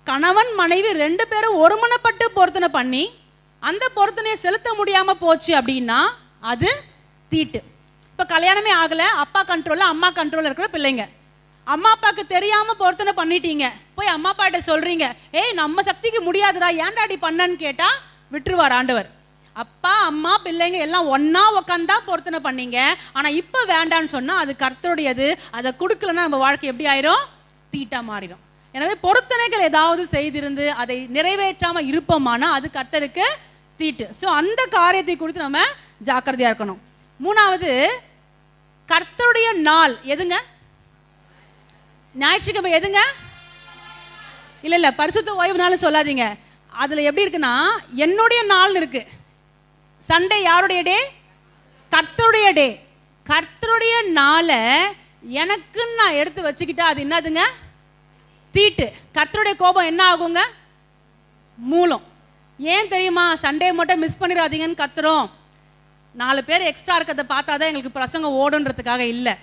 கணவன் மனைவி 2 பேரும் ஒருமனப்பட்டு பொருத்தனை பண்ணி அந்த பொருத்தனையை செலுத்த முடியாம போச்சு அப்படின்னா அது தீட்டு. இப்போ கல்யாணமே ஆகலை, அப்பா கண்ட்ரோல்ல அம்மா கண்ட்ரோல்ல இருக்கிற பிள்ளைங்க, அம்மா அப்பாவுக்கு தெரியாம பொருத்தனை பண்ணிட்டீங்க, போய் அம்மா அப்பா கிட்ட சொல்றீங்க, நம்ம சக்திக்கு முடியாதுடா ஏன்டாடி பண்ணன்னு கேட்டா விட்டுருவார் ஆண்டவர். அப்பா அம்மா பிள்ளைங்க எல்லாம் ஒன்னா உட்காந்தா பொருத்தனை பண்ணீங்க, ஆனா இப்ப வேண்டான்னு சொன்னா அது கர்த்தருடையது. அதை கொடுக்கலன்னா நம்ம வாழ்க்கை எப்படி ஆயிரும்? தீட்டா மாறிடும். எனவே பொருத்தனைகள் ஏதாவது செய்திருந்து அதை நிறைவேற்றாம இருப்போமானா அது கர்த்தருக்கு தீட்டு. ஸோ அந்த காரியத்தை குறித்து நம்ம ஜாக்கிரதையா இருக்கணும். மூணாவது, கர்த்தருடைய நாள் எதுங்க? ஞாயிற்றுக்கிழமை எதுங்க? இல்ல பரிசுத்த ஓய்வு நாள் சொல்லாதீங்க. அதுல எப்படி இருக்குன்னா, என்னுடைய நாள் இருக்கு. சண்டே யாருடைய டே? கர்த்தருடைய டே. கர்த்தருடைய நாளை எனக்குன்னு நான் எடுத்து வச்சுக்கிட்டா அது என்னதுங்க? தீட்டு. கர்த்தருடைய கோபம் என்ன ஆகுங்க? மூலம். ஏன் தெரியுமா? சண்டே மட்டும் மிஸ் பண்ணிடாதீங்கன்னு கத்துறோம். 4 பேர் எக்ஸ்ட்ரா இருக்கிறத பார்த்தா தான் எங்களுக்கு பிரசங்கம் ஓடுன்றதுக்காக இல்லை.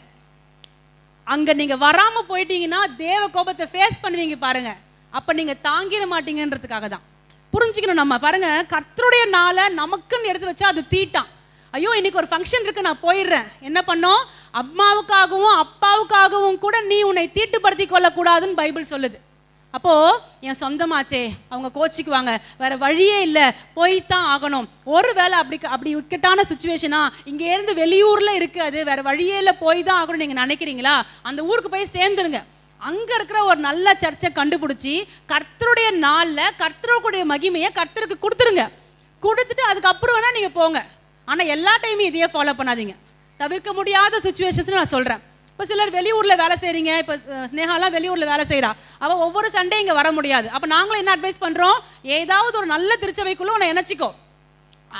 அங்கே நீங்கள் வராமல் போயிட்டீங்கன்னா தேவ கோபத்தை ஃபேஸ் பண்ணுவீங்க பாருங்க. அப்போ நீங்கள் தாங்கிட மாட்டீங்கன்றதுக்காக தான். புரிஞ்சுக்கணும் நம்ம. பாருங்க, கர்த்தருடைய நாளை நமக்குன்னு எடுத்து வச்சா அது தீட்டான். ஐயோ இன்னைக்கு ஒரு ஃபங்க்ஷன் இருக்கு, நான் போயிடுறேன். என்ன பண்ணோம்? அம்மாவுக்காகவும் அப்பாவுக்காகவும் கூட நீ உன்னை தீட்டுப்படுத்தி கொள்ளக்கூடாதுன்னு பைபிள் சொல்லுது. அப்போ என் சொந்தமாச்சே, அவங்க கோச்சிக்குவாங்க, வேற வழியே இல்லை, போய்தான் ஆகணும். ஒரு வேளை அப்படி இக்கட்டான சுச்சுவேஷனா இங்க இருந்து வெளியூர்ல இருக்கு, அது வேற வழியே இல்லை, போய் தான் ஆகணும் நீங்க நினைக்கிறீங்களா? அந்த ஊருக்கு போய் சேர்ந்துருங்க. அங்க இருக்கிற ஒரு நல்ல சர்ச்சை கண்டுபிடிச்சி கர்த்தருடைய நாள்ல கர்த்தருடைய மகிமையை கர்த்தருக்கு கொடுத்துருங்க. கொடுத்துட்டு அதுக்கப்புறம் வேணா நீங்க போங்க. ஆனா எல்லா டைமும் இதையே ஃபாலோ பண்ணாதீங்க. தவிர்க்க முடியாத சுச்சுவேஷன்ஸ் நான் சொல்றேன். இப்போ சிலர் வெளியூரில் வேலை செய்கிறீங்க. இப்போ ஸ்னேகாலாம் வெளியூரில் வேலை செய்கிறா. அவள் ஒவ்வொரு சண்டே இங்கே வர முடியாது. அப்போ நாங்களும் என்ன அட்வைஸ் பண்ணுறோம்? ஏதாவது ஒரு நல்ல திருச்சபைக்குள்ளே உன்னை நினச்சிக்கோ,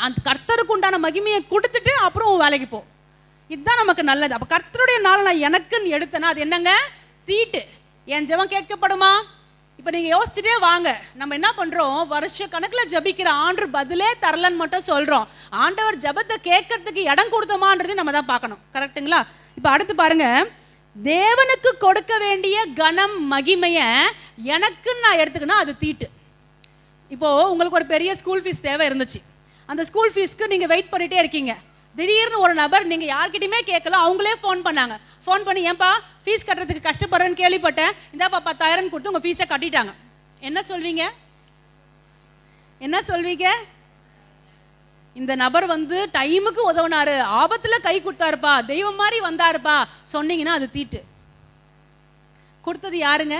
அந்த கர்த்தருக்கு உண்டான மகிமையை கொடுத்துட்டு அப்புறம் உன் வேலைக்கு போ. இதுதான் நமக்கு நல்லது. அப்போ கர்த்தருடைய நாள் நான் எனக்குன்னு எடுத்தேன்னா அது என்னங்க? தீட்டு. என் ஜெபம் கேட்கப்படுமா? இப்போ நீங்கள் யோசிச்சுட்டே வாங்க. நம்ம என்ன பண்ணுறோம்? வருஷ கணக்கில் ஜபிக்கிற ஆண்டு பதிலே தரலன்னு மட்டும் சொல்கிறோம். ஆண்டவர் ஜபத்தை கேட்கறதுக்கு இடம் கொடுத்தோமான்றது நம்ம தான் பார்க்கணும். கரெக்டுங்களா? இப்போ அடுத்து பாருங்க, தேவனுக்கு கொடுக்க வேண்டிய கனம் மகிமையை எனக்குன்னு நான் எடுத்துக்கணும், அது தீட்டு. இப்போ உங்களுக்கு ஒரு பெரிய ஸ்கூல் ஃபீஸ் தேவை இருந்துச்சு. அந்த ஸ்கூல் ஃபீஸ்க்கு நீங்கள் வெயிட் பண்ணிட்டே இருக்கீங்க. திடீர்னு ஒரு நபர் நீங்கள் யார்கிட்டையுமே கேட்கல, அவங்களே ஃபோன் பண்ணாங்க. ஃபோன் பண்ணி, ஏன்பா ஃபீஸ் கட்டுறதுக்கு கஷ்டப்படுறேன்னு கேள்விப்பட்டேன், இந்தாப்பா 10,000 கொடுத்து உங்கள் ஃபீஸை கட்டிட்டாங்க. என்ன சொல்வீங்க? என்ன சொல்வீங்க? இந்த நபர் வந்து டைமுக்கு உதவுனாரு, ஆபத்துல கை கொடுத்தாருப்பா, தெய்வம் மாதிரி வந்தாருப்பா சொன்னீங்கன்னா அது தீட்டு. கொடுத்தது யாருங்க?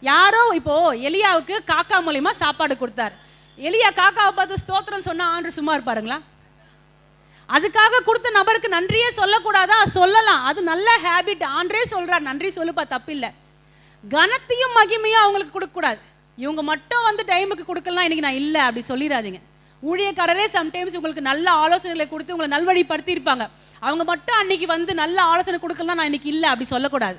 யாரோ. இப்போ எலியாவுக்கு காக்கா மூலியமா சாப்பாடு கொடுத்தாரு. எலியா காக்காவை பார்த்து ஸ்தோத்திரம் சொன்னா ஆண்டு சும்மா இருப்பாருங்களா? அதுக்காக கொடுத்த நபருக்கு நன்றியே சொல்லக்கூடாதா? சொல்லலாம், அது நல்ல ஹேபிட். ஆண்டே சொல்றார், நன்றி சொல்லுப்பா, தப்பில்லை. கனத்தையும் மகிமையும் அவங்களுக்கு கொடுக்கக்கூடாது. இவங்க மட்டும் வந்து டைமுக்கு கொடுக்கலாம், இன்னைக்கு நான் இல்லை அப்படி சொல்லிடாதீங்க. ஊழியக்காரரே சம்டைம்ஸ் உங்களுக்கு நல்ல ஆலோசனைகளை கொடுத்து உங்களை நல்வழிப்படுத்தி இருப்பாங்க. அவங்க மட்டும் அன்னைக்கு வந்து நல்ல ஆலோசனை கொடுக்கலாம், நான் இன்னைக்கு இல்லை அப்படி சொல்லக்கூடாது.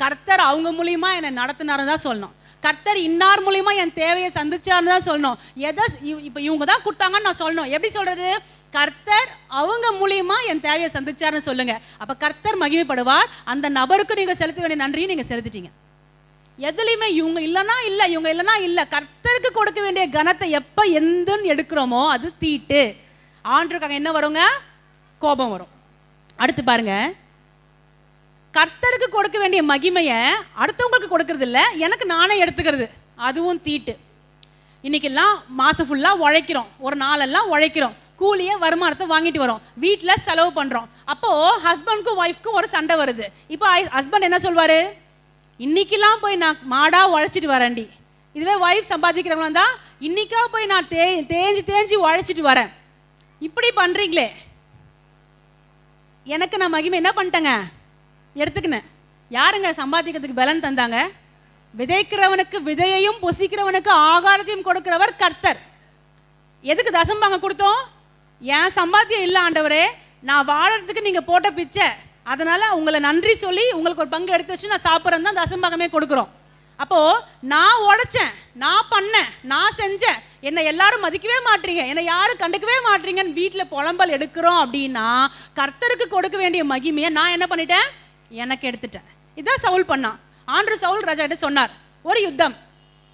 கர்த்தர் அவங்க மூலியமா என்னை நடத்தினாருன்னு தான் சொல்லணும். கர்த்தர் இன்னார் மூலியமா என் தேவையை சந்திச்சாருன்னு தான் சொல்லணும். எதை இப்போ இவங்க தான் கொடுத்தாங்கன்னு நான் சொல்லணும். எப்படி சொல்றது? கர்த்தர் அவங்க மூலியமா என் தேவையை சந்திச்சாருன்னு சொல்லுங்க. அப்ப கர்த்தர் மகிமைப்படுவார். அந்த நபருக்கு நீங்க செலுத்த வேண்டிய நன்றியை நீங்க செலுத்திட்டீங்க. எதுலையுமே இவங்க இல்லைன்னா இல்லை, இவங்க இல்லைன்னா இல்லை. கர்த்தருக்கு கொடுக்க வேண்டிய கனத்தை எப்போ எந்தன்னு எடுக்கிறோமோ அது தீட்டு. ஆண்டுக்காக என்ன வருங்க? கோபம் வரும். அடுத்து பாருங்க, கர்த்தருக்கு கொடுக்க வேண்டிய மகிமையை அடுத்தவங்களுக்கு கொடுக்கறது இல்லை, எனக்கு நானே எடுத்துக்கிறது, அதுவும் தீட்டு. இன்னைக்கெல்லாம் மாதம் ஃபுல்லாக உழைக்கிறோம், ஒரு நாளெல்லாம் உழைக்கிறோம், கூலியை வருமானத்தை வாங்கிட்டு வரோம், வீட்டில் செலவு பண்ணுறோம். அப்போது ஹஸ்பண்ட்க்கும் ஒய்ஃப்க்கும் ஒரு சண்டை வருது. இப்போ ஹஸ்பண்ட் என்ன சொல்வார்? இன்னைக்கெல்லாம் போய் நான் மாடா உழைச்சிட்டு வரேன்டி. இதுவே ஒய்ஃப் சம்பாதிக்கிறவங்க தான், இன்னைக்கா போய் நான் தேஞ்சு உழைச்சிட்டு வரேன். இப்படி பண்ணுறீங்களே, எனக்கு நான் மகிமை என்ன பண்ணிட்டேங்க? எடுத்துக்கினேன். யாருங்க சம்பாதிக்கிறதுக்கு பலன் தந்தாங்க? விதைக்கிறவனுக்கு விதையையும் பொசிக்கிறவனுக்கு ஆகாரத்தையும் கொடுக்கிறவர் கர்த்தர். எதுக்கு தசம்பாங்க கொடுத்தோம்? என் சம்பாத்தியம் இல்லை ஆண்டவரே, நான் வாழறதுக்கு நீங்கள் போட்ட பிச்சை, அதனால உங்களை நன்றி சொல்லி உங்களுக்கு ஒரு பங்கு எடுத்து வச்சு நான் சாப்பிட்றேன் தான் தசம்பாகமே கொடுக்குறோம். அப்போது நான் உழைச்சேன், நான் பண்ணேன், நான் செஞ்சேன், என்னை எல்லாரும் மதிக்கவே மாட்டீங்க, என்னை யாரும் கண்டுக்கவே மாட்டீங்கன்னு வீட்டில் புலம்பல் எடுக்கிறோம் அப்படின்னா கர்த்தருக்கு கொடுக்க வேண்டிய மகிமையை நான் என்ன பண்ணிட்டேன்? எனக்கு எடுத்துட்டேன். இதான் சவுல் பண்ணான். ஆண்டு சவுல் ராஜா கிட்ட சொன்னார், ஒரு யுத்தம்,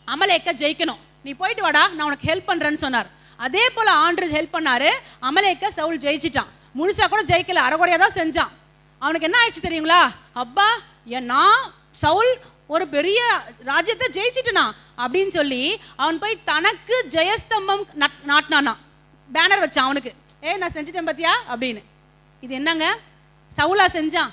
அமலேக்க ஜெயிக்கணும், நீ போயிட்டு வாடா, நான் உனக்கு ஹெல்ப் பண்ணுறேன்னு சொன்னார். அதே போல் ஆண்டு ஹெல்ப் பண்ணாரு. அமலேக்க சவுல் ஜெயிச்சிட்டான். முழுசாக கூட ஜெயிக்கல, அரைகுறையாக தான் செஞ்சான். அவனுக்கு என்ன ஆயிடுச்சு தெரியுங்களா? அப்பா நான் சவுல் ஒரு பெரிய ராஜ்யத்தை ஜெயிச்சிட்டுனா அப்படின்னு சொல்லி அவன் போய் தனக்கு ஜெயஸ்தம்பம் நாட்டினானா, பேனர் வச்சான் அவனுக்கு, நான் செஞ்சிட்டேன் பார்த்தியா அப்படின்னு. இது என்னங்க? சவுலா செஞ்சான்?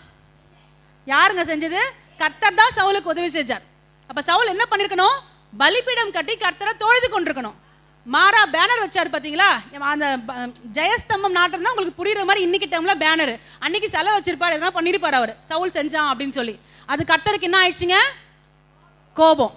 யாருங்க செஞ்சது? கர்த்தர் தான் சவுலுக்கு உதவி செஞ்சார். அப்ப சவுல் என்ன பண்ணிருக்கணும்? பலிபீடம் கட்டி கர்த்தரை தொழுது கொண்டிருக்கணும். மாறா பேனர் வச்சாரு பார்த்தீங்களா? அந்த ஜெயஸ்தம்பம் நாட்டுறதுனா உங்களுக்கு புரியுற மாதிரி இன்னைக்கு டைம்ல பேனர், அன்னைக்கு செலவு வச்சிருப்பாரு, எதனா பண்ணிருப்பாரு அவர், சவுல் செஞ்சான் அப்படின்னு சொல்லி. அது கர்த்தருக்கு என்ன ஆயிடுச்சுங்க? கோபம்.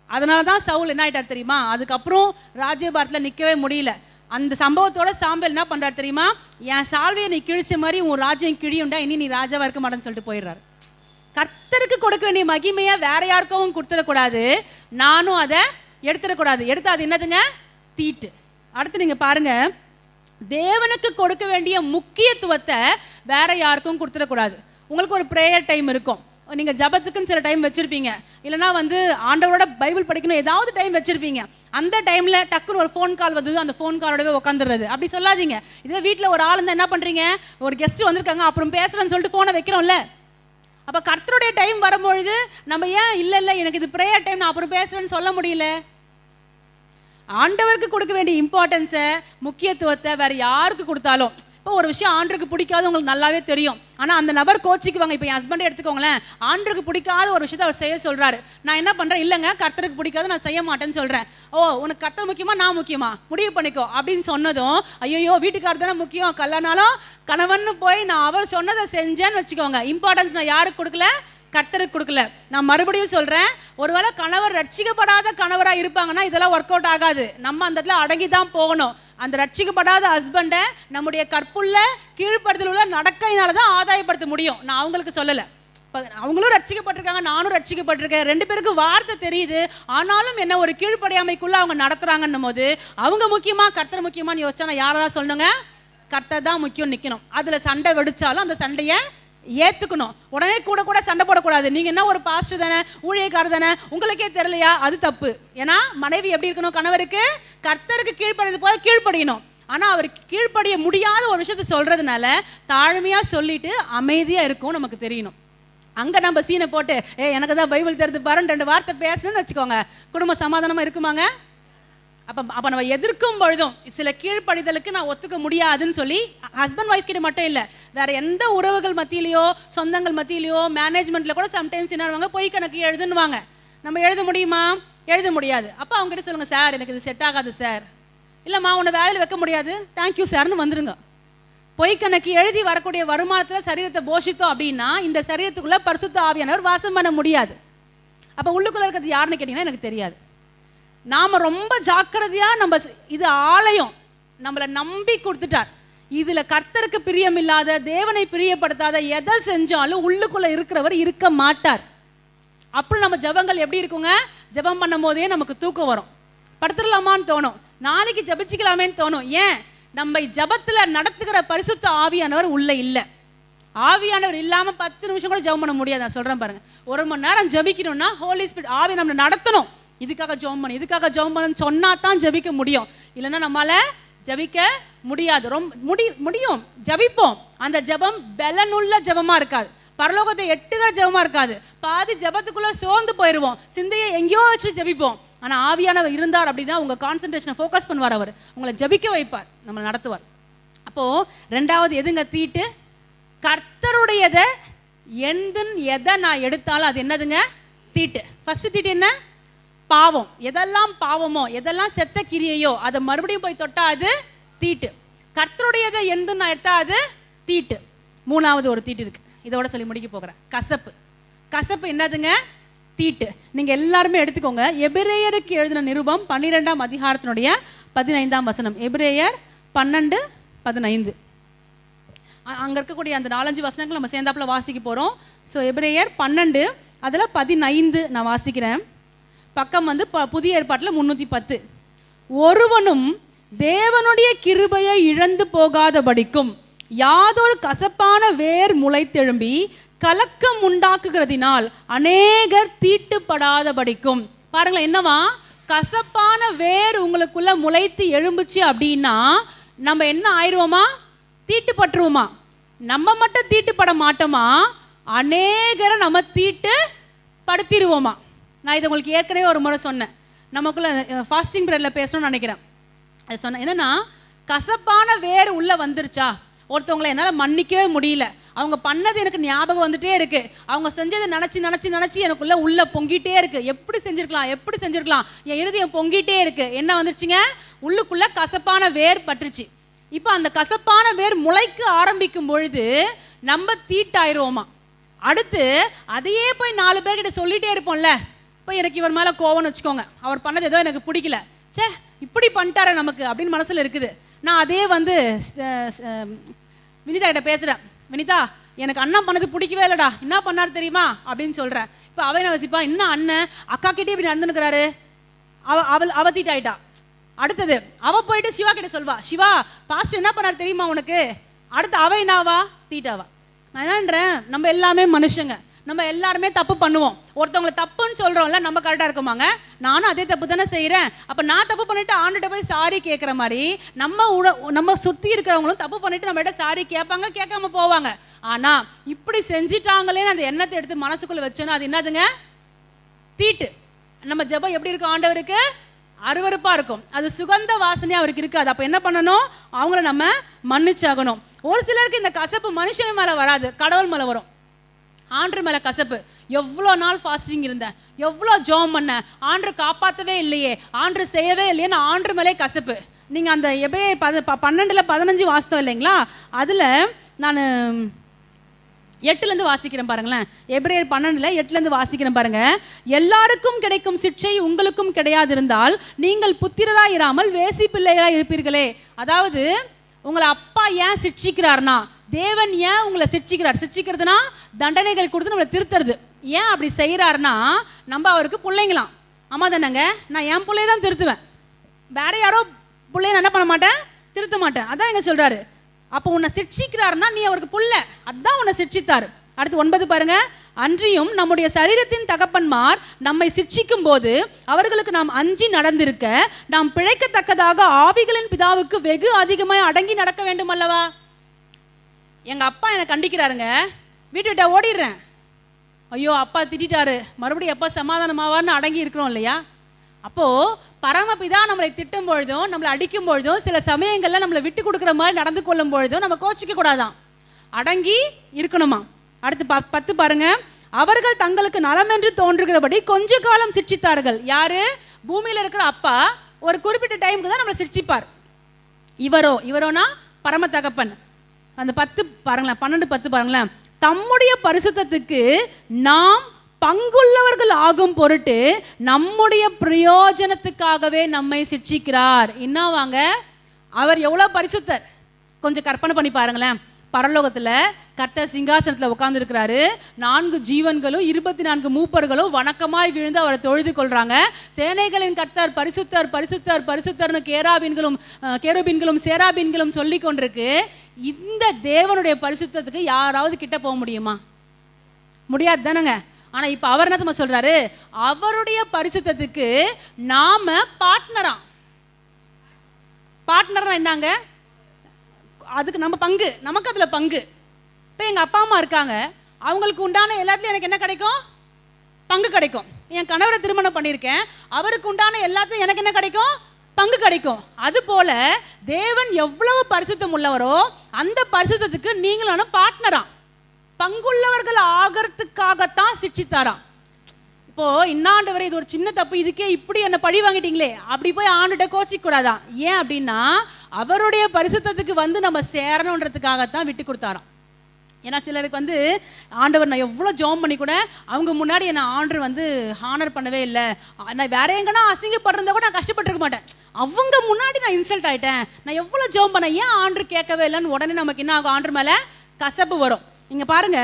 அதனால தான் சவுல் என்ன ஆயிட்டார் தெரியுமா? அதுக்கப்புறம் ராஜ்யபாரத்தில் நிற்கவே முடியல. அந்த சம்பவத்தோட சாம்பல் என்ன பண்றாரு தெரியுமா? என் சால்வையை நீ கிழிச்ச மாதிரி உன் ராஜ்யம் கிழியுண்டா, இனி நீ ராஜாவா இருக்க மாட்டேன்னு சொல்லிட்டு போயிடுறாரு. கர்த்தருக்கு கொடுக்க வேண்டிய மகிமையை வேற யாருக்கும் கொடுத்துடக்கூடாது, நானும் அதை எடுத்துடக்கூடாது. எடுத்து அது என்னதுங்க? தீட்டு. அடுத்து நீங்க பாருங்க, தேவனுக்கு கொடுக்க வேண்டிய முக்கியத்துவத்தை வேற யாருக்கும் கொடுத்துடக்கூடாது. உங்களுக்கு ஒரு ப்ரேயர் டைம் இருக்கும், நீங்க ஜபத்துக்குன்னு சில டைம் வச்சிருப்பீங்க, இல்லைனா ஆண்டவரோட பைபிள் படிக்கணும் ஏதாவது டைம் வச்சிருப்பீங்க. அந்த டைம்ல டக்குன்னு ஒரு ஃபோன் கால் வந்தது, அந்த ஃபோன் காலோடவே உட்காந்துடுறது. அப்படி சொல்லாதீங்க. இதுவே வீட்டில் ஒரு ஆள் இருந்தால் என்ன பண்றீங்க? ஒரு கெஸ்ட் வந்திருக்காங்க, அப்புறம் பேசுறேன்னு சொல்லிட்டு ஃபோனை வைக்கிறோம்ல. அப்போ கர்த்தருடைய டைம் வரும்பொழுது நம்ம ஏன் இல்லை எனக்கு இது ப்ரேயர் டைம், நான் அப்புறம் பேசுறேன்னு சொல்ல முடியல? ஆண்டவருக்கு கொடுக்க வேண்டிய இம்பார்ட்டன்ஸை, முக்கியத்துவத்தை வேற யாருக்கு கொடுத்தாலும், இப்போ ஒரு விஷயம் ஆண்டருக்கு பிடிக்காது உங்களுக்கு நல்லாவே தெரியும், ஆனால் அந்த நபர் கோச்சிக்குவாங்க. இப்போ என் ஹஸ்பண்டே எடுத்துக்கோங்களேன், ஆண்டருக்கு பிடிக்காத ஒரு விஷயத்தை அவர் செய்ய சொல்றாரு, நான் என்ன பண்றேன்? இல்லைங்க கர்த்தருக்கு பிடிக்காது, நான் செய்ய மாட்டேன்னு சொல்றேன். ஓ, உனக்கு கர்த்தர் முக்கியமா நான் முக்கியமா, முடிவு பண்ணிக்கோ அப்படின்னு சொன்னதும், ஐயோ வீட்டுக்காரர் தானே முக்கியம், கல்யாணாலும் கணவன் போய் நான் அவர் சொன்னதை செஞ்சேன்னு வச்சுக்கோங்க, இம்பார்ட்டன்ஸ் நான் யாருக்கு கொடுக்கல? கர்த்தருக்கு கொடுக்கல. நான் மறுபடியும் சொல்றேன், ஒருவேளை கணவர் ரட்சிக்கப்படாத கணவரா இருப்பாங்கன்னா இதெல்லாம் ஒர்க் அவுட் ஆகாது. நம்ம அந்த இடத்துல அடங்கி தான் போகணும். அந்த ரட்சிக்கப்படாத ஹஸ்பண்டை நம்முடைய கற்புள்ள கீழ்ப்படுதல் உள்ள நடக்கையினால தான் ஆதாயப்படுத்த முடியும். நான் அவங்களுக்கு சொல்லலை, அவங்களும் ரட்சிக்கப்பட்டிருக்காங்க, நானும் ரட்சிக்கப்பட்டிருக்கேன், ரெண்டு பேருக்கு வார்த்தை தெரியுது, ஆனாலும் என்ன ஒரு கீழ்ப்படியாமைக்குள்ள அவங்க நடத்துறாங்கன்னும் போது அவங்க முக்கியமா கர்த்தர் முக்கியமானு யோசிச்சா நான் யாரை தான் சொல்லணுங்க? கர்த்தர் தான் முக்கியம் நிற்கணும். அதில் சண்டை வெடிச்சாலும் அந்த சண்டையை ஏத்துக்கணும். உடனே கூட சண்டை போடக்கூடாது. நீங்க என்ன ஒரு பாஸ்டர் தானே, ஊழியக்காரர் தானே, உங்களுக்கே தெரியலையா? அது தப்பு. ஏன்னா மனைவி எப்படி இருக்கணும்? கணவருக்கு கர்த்தருக்கு கீழ்ப்படியது போல கீழ்ப்படியணும். ஆனா அவருக்கு கீழ்ப்படிய முடியாத ஒரு விஷயத்த சொல்றதுனால தாழ்மையா சொல்லிட்டு அமைதியா இருக்கும் நமக்கு தெரியணும். அங்க நம்ம சீனை போட்டு எனக்கு தான் பைபிள் தெரிஞ்சு பாருன்னு 2 வார்த்தை பேசணும்னு வச்சுக்கோங்க, குடும்ப சமாதானமா இருக்குமாங்க? அப்போ நம்ம எதிர்க்கும் பொழுதும் சில கீழ்ப்படிதலுக்கு நான் ஒத்துக்க முடியாதுன்னு சொல்லி ஹஸ்பண்ட் ஒய்ஃப் கிட்ட மட்டும் இல்லை, வேற எந்த உறவுகள் மத்தியிலையோ சொந்தங்கள் மத்தியிலையோ மேனேஜ்மெண்ட்ல கூட சம்டைம்ஸ் என்ன பொய் கணக்கு எழுதுன்னுவாங்க. நம்ம எழுத முடியுமா? எழுத முடியாது. அப்போ அவங்க கிட்ட சொல்லுங்க, சார் எனக்கு இது செட் ஆகாது சார், இல்லைம்மா உன்னை வேலையில் வைக்க முடியாது, தேங்க்யூ சார்னு வந்துருங்க. பொய் கணக்கு எழுதி வரக்கூடிய வருமானத்தில் சரீரத்தை போஷித்தோம் அப்படின்னா இந்த சரீரத்துக்குள்ள பரிசுத்த ஆவியானவர் வாசம் பண்ண முடியாது. அப்போ உள்ளுக்குள்ள இருக்கிறது யாருன்னு கேட்டீங்கன்னா எனக்கு தெரியாது. நாம ரொம்ப ஜாக்கிரதையா நம்ம இது ஆலயம் நம்மளை நம்பி கொடுத்துட்டார். இதுல கர்த்தருக்கு பிரியம் இல்லாத, தேவனை பிரியப்படுத்தாத எதை செஞ்சாலும் உள்ளுக்குள்ள இருக்கிறவர் இருக்க மாட்டார். அப்படி நம்ம ஜபங்கள் எப்படி இருக்குங்க? ஜபம் பண்ணும் போதே நமக்கு தூக்கம் வரும், படுத்துடலாமான்னு தோணும், நாளைக்கு ஜபிச்சுக்கலாமேன்னு தோணும். ஏன்? நம்ம ஜபத்துல நடத்துகிற பரிசுத்த ஆவியானவர் உள்ள இல்லை. ஆவியானவர் இல்லாம 10 நிமிஷம் கூட ஜபம் பண்ண முடியாது. நான் சொல்றேன் பாருங்க, 1 மணி நேரம் ஜபிக்கணும்னா ஹோலி ஸ்பிரிட் ஆவி நம்மளை நடத்தணும். இதுக்காக ஜெபம் பண்ணு, இதுக்காக ஜெபம் பண்ணுன்னு சொன்னா தான் ஜபிக்க முடியும், இல்லைன்னா நம்மளால ஜபிக்க முடியாது. முடியும் ஜபிப்போம், அந்த ஜபம் பலனுள்ள ஜபமா இருக்காது, பரலோகத்தை எட்டுகிற ஜபமா இருக்காது. பாதி ஜபத்துக்குள்ள சோர்ந்து போயிடுவோம், சிந்தையை எங்கேயோ வச்சு ஜபிப்போம். ஆனா ஆவியானவர் இருந்தார் அப்படின்னா உங்க கான்சென்ட்ரேஷனை ஃபோக்கஸ் பண்ணுவார், அவர் உங்களை ஜபிக்க வைப்பார், நம்மளை நடத்துவார். அப்போ 2வது எதுங்க? தீட்டு. கர்த்தருடையதை எதை நான் எடுத்தாலும் அது என்னதுங்க? தீட்டு. ஃபர்ஸ்ட் தீட்டு என்ன? பாவம். எதெல்லாம் பாவமோ, எதெல்லாம் செத்த கிரியையோ அதை மறுபடியும் போய் தொட்டா அது தீட்டு. கர்த்தருடையதை நான் எடுத்தா அது தீட்டு. 3வது ஒரு தீட்டு இருக்கு, இதோட சொல்லி முடிக்க போகிறேன். கசப்பு. கசப்பு என்னதுங்க? தீட்டு. நீங்க எல்லாருமே எடுத்துக்கோங்க, எபிரேயருக்கு எழுதின நிருபம் 12ஆம் அதிகாரத்தினுடைய 15ஆம் வசனம். எபிரேயர் 12:15. அங்க இருக்கக்கூடிய அந்த 4-5 வசனங்கள் நம்ம சேர்ந்தாப்புல வாசிக்க போறோம். ஸோ எபிரேயர் 12 அதுல 15 நான் வாசிக்கிறேன். பக்கம் புதிய ஏற்பாட்டில் 310. ஒருவனும் தேவனுடைய கிருபையை இழந்து போகாதபடிக்கும் யாதொரு கசப்பான வேர் முளைத்தெழும்பி கலக்கம் உண்டாக்குகிறதினால் அநேகர் தீட்டுப்படாதபடிக்கும். பாருங்களேன், என்னவா? கசப்பான வேர் உங்களுக்குள்ள முளைத்து எழும்புச்சு அப்படின்னா நம்ம என்ன ஆயிடுவோமா? தீட்டுப்பட்டுருவோமா? நம்ம மட்டும் தீட்டுப்பட மாட்டோமா, அநேகரை நம்ம தீட்டு படுத்திடுவோமா? நான் இதை உங்களுக்கு ஏற்கனவே ஒரு முறை சொன்னேன், நமக்குள்ள ஃபாஸ்டிங் ப்ரேயரில் பேசணும்னு நினைக்கிறேன். அது சொன்னேன் என்னன்னா, கசப்பான வேறு உள்ள வந்துருச்சா, ஒருத்தவங்களை என்னால் மன்னிக்கவே முடியல, அவங்க பண்ணது எனக்கு ஞாபகம் வந்துட்டே இருக்கு, அவங்க செஞ்சதை நினச்சி எனக்குள்ள உள்ள பொங்கிட்டே இருக்கு, எப்படி செஞ்சிருக்கலாம் என் இருதயம் பொங்கிட்டே இருக்கு. என்ன வந்துருச்சுங்க? உள்ளுக்குள்ள கசப்பான வேர் பட்டுருச்சு. இப்போ அந்த கசப்பான வேர் முளைக்க ஆரம்பிக்கும் பொழுது நம்ம தீட்டாயிருவோமா. அடுத்து அதையே போய் 4 பேர்கிட்ட சொல்லிட்டே இருப்போம்ல. இப்போ எனக்கு இவர் மேலே கோவம்னு வச்சுக்கோங்க, அவர் பண்ணது ஏதோ எனக்கு பிடிக்கல, சே இப்படி பண்ணிட்டார நமக்கு அப்படின்னு மனசில் இருக்குது. நான் அதே வந்து வினிதா கிட்ட பேசுகிறேன், வினிதா எனக்கு அண்ணன் பண்ணது பிடிக்கவே இல்லைடா, என்ன பண்ணார் தெரியுமா அப்படின்னு சொல்கிறேன். இப்போ அவன் என்ன வசிப்பா, இன்னும் அண்ணன் அக்கா கிட்டே இப்படி நடந்துக்கிறாரு, அவ தீட்டாயிட்டா. அடுத்தது அவ போயிட்டு சிவா கிட்ட சொல்வா, சிவா பாஸ்டர் என்ன பண்ணார் தெரியுமா உனக்கு. அடுத்து அவ என்னவா, தீட்டாவா. நான் என்னன்றேன், நம்ம எல்லாமே மனுஷங்க, நம்ம எல்லாருமே தப்பு பண்ணுவோம். ஒருத்தவங்களை தப்புன்னு சொல்கிறோம்ல, நம்ம கரெக்டாக இருக்குமாங்க. நானும் அதே தப்பு தானே செய்கிறேன். அப்போ நான் தப்பு பண்ணிவிட்டு ஆண்டுகிட்ட போய் சாரி கேட்குற மாதிரி நம்ம சுற்றி இருக்கிறவங்களும் தப்பு பண்ணிவிட்டு நம்மகிட்ட சாரி கேட்பாங்க, கேட்காம போவாங்க. ஆனால் இப்படி செஞ்சிட்டாங்களேன்னு அந்த எண்ணத்தை எடுத்து மனசுக்குள்ளே வச்சோன்னா அது என்னதுங்க, தீட்டு. நம்ம ஜெபம் எப்படி இருக்கும், ஆண்டவருக்கு அருவருப்பாக இருக்கும், அது சுகந்த வாசனையாக அவருக்கு இருக்காது. அப்போ என்ன பண்ணணும், அவங்கள நம்ம மன்னிச்சாகணும். ஒரு சிலருக்கு இந்த கசப்பு மனுஷன் மேலே வராது, கடவுள் மேலே வரும். ஆண்டு மேலே கசப்பு, எவ்வளோ நாள் ஃபாஸ்டிங் இருந்தேன், எவ்வளோ ஜெபம் பண்ணேன், ஆண்டு காப்பாற்றவே இல்லையே, ஆண்டு செய்யவே இல்லையேன்னு ஆண்டு மேலே கசப்பு. நீங்கள் அந்த எபிரேயர் 12:15 வாசித்தோம் இல்லைங்களா, அதில் நான் 8 வாசிக்கிறேன் பாருங்களேன். எபிரேயர் 12:8 வாசிக்கிறேன் பாருங்க. எல்லாருக்கும் கிடைக்கும் சிட்சை உங்களுக்கும் கிடையாது இருந்தால் நீங்கள் புத்திரராய் இராமல் வேசி பிள்ளைகளாய் இருப்பீர்களே. அதாவது உங்களை அப்பா ஏன் சிட்சிக்கிறார்னா, தேவன் ஏன் உங்களை சிட்சிக்கிறார், சிட்சிக்கிறதுனா தண்டனைகள் கொடுத்து நம்மளை திருத்துறது. ஏன் அப்படி செய்கிறாருன்னா, நம்ம அவருக்கு பிள்ளைங்களாம். ஆமா தானேங்க, நான் என் பிள்ளைய தான் திருத்துவேன், வேற யாரோ பிள்ளைய நான் என்ன பண்ண மாட்டேன், திருத்த மாட்டேன். அதான் எங்க சொல்றாரு. அப்போ உன்னை சிட்சிக்கிறாருன்னா நீ அவருக்கு புள்ள, அதான் உன்னை சிட்சித்தார். அடுத்து 9 பாருங்க. அன்றியும் நம்முடைய சரீரத்தின் தகப்பன்மார் நம்மை சிட்சிக்கும் போது அவர்களுக்கு நாம் அஞ்சி நடந்திருக்க நாம் பிழைக்கத்தக்கதாக ஆவிகளின் பிதாவுக்கு வெகு அதிகமாக அடங்கி நடக்க வேண்டும் அல்லவா. எங்க அப்பா என்னை கண்டிக்கிறாருங்க, வீட்டு விட்டா ஓடிடுறேன், ஐயோ அப்பா திட்டாரு, மறுபடியும் எப்போ சமாதானமாவார்னு அடங்கி இருக்கிறோம் இல்லையா. அப்போ பரமபிதா நம்மளை திட்டும் பொழுதும் நம்மளை அடிக்கும் பொழுதும் சில சமயங்கள்ல நம்மளை விட்டு கொடுக்குற மாதிரி நடந்து கொள்ளும் பொழுதும் நம்ம கோச்சிக்க கூடாதான், அடங்கி இருக்கணுமா. அடுத்து 10 பாருங்க. அவர்கள் தங்களுக்கு நலம் என்று தோன்றுகிறபடி கொஞ்ச காலம் சிட்சித்தார்கள். யாரு, பூமியில இருக்கிற அப்பா ஒரு குறிப்பிட்ட டைமுக்கு தான் நம்மளை சிட்சிப்பார். இவரோனா பரம தகப்பன். அந்த 10 பாருங்களேன், 12:10 பாருங்களேன். தம்முடைய பரிசுத்தத்துக்கு நாம் பங்குள்ளவர்கள் ஆகும் பொருட்டு நம்முடைய பிரயோஜனத்துக்காகவே நம்மை சிட்சிக்கிறார். என்னவாங்க, அவர் எவ்வளவு பரிசுத்தர் கொஞ்சம் கற்பனை பண்ணி பாருங்களேன். பரலோகத்துல கர்த்தர் சிங்காசனத்துல உட்கார்ந்து இருக்கிறாரு, 4 ஜீவன்களும் 24 மூப்பர்களும் வணக்கமாய் விழுந்து அவரை தொழுது கொள்றாங்க. சேனைகளின் கர்த்தர் பரிசுத்தர் பரிசுத்தர் பரிசுத்தர்னு கேருபீன்களும் சேராபீன்களும் சொல்லி கொண்டிருக்கு. இந்த தேவனுடைய பரிசுத்தத்துக்கு யாராவது கிட்ட போக முடியுமா, முடியாது தானங்க. ஆனா இப்ப அவர் என்ன சொல்றாரு, அவருடைய பரிசுத்தத்துக்கு நாம பார்ட்னரா என்னங்க, அதுக்கு நம்ம பங்கு, நமக்கு அதுல பங்கு. இப்போ எங்க அப்பா அம்மா இருக்காங்க, அவங்களுக்கு உண்டான எல்லாத்துலயும் எனக்கு என்ன கிடைக்கும், பங்கு கிடைக்கும். என் கணவரை திருமணம் பண்ணியிருக்கேன், அவருக்கு உண்டான எல்லாத்துலயும் எனக்கு என்ன கிடைக்கும், பங்கு கிடைக்கும். அது போல தேவன் எவ்வளவு பரிசுத்தம் உள்ளவரோ அந்த பரிசுத்தத்துக்கு நீங்களான பார்ட்னரா, பங்குள்ளவர்கள் ஆகிறதுக்காகத்தான் சிட்சித்தாராம். இப்போ இன்னாண்டவரை இது ஒரு சின்ன தப்பு, இதுக்கே இப்படி என்ன பழி வாங்கிட்டீங்களே அப்படி போய் ஆண்டுகிட்ட கோச்சிக்க கூடாதான். ஏன் அப்படின்னா அவருடைய பரிசுத்தத்துக்கு நம்ம சேரணுன்றதுக்காகத்தான் விட்டு கொடுத்தாராம். ஏன்னா சிலருக்கு ஆண்டவர் நான் எவ்வளோ ஜெபம் பண்ணி கூட அவங்க முன்னாடி என்னை ஆண்டவர் ஹானர் பண்ணவே இல்லை, நான் வேற எங்கன்னா அசிங்கப்படுறத கூட நான் கஷ்டப்பட்டுருக்க மாட்டேன், அவங்க முன்னாடி நான் இன்சல்ட் ஆயிட்டேன், நான் எவ்வளோ ஜெபம் பண்ணேன், ஏன் ஆண்டவர் கேட்கவே இல்லைன்னு உடனே நமக்கு என்ன ஆகும், ஆண்டவர் மேலே கசப்பு வரும். இங்க பாருங்க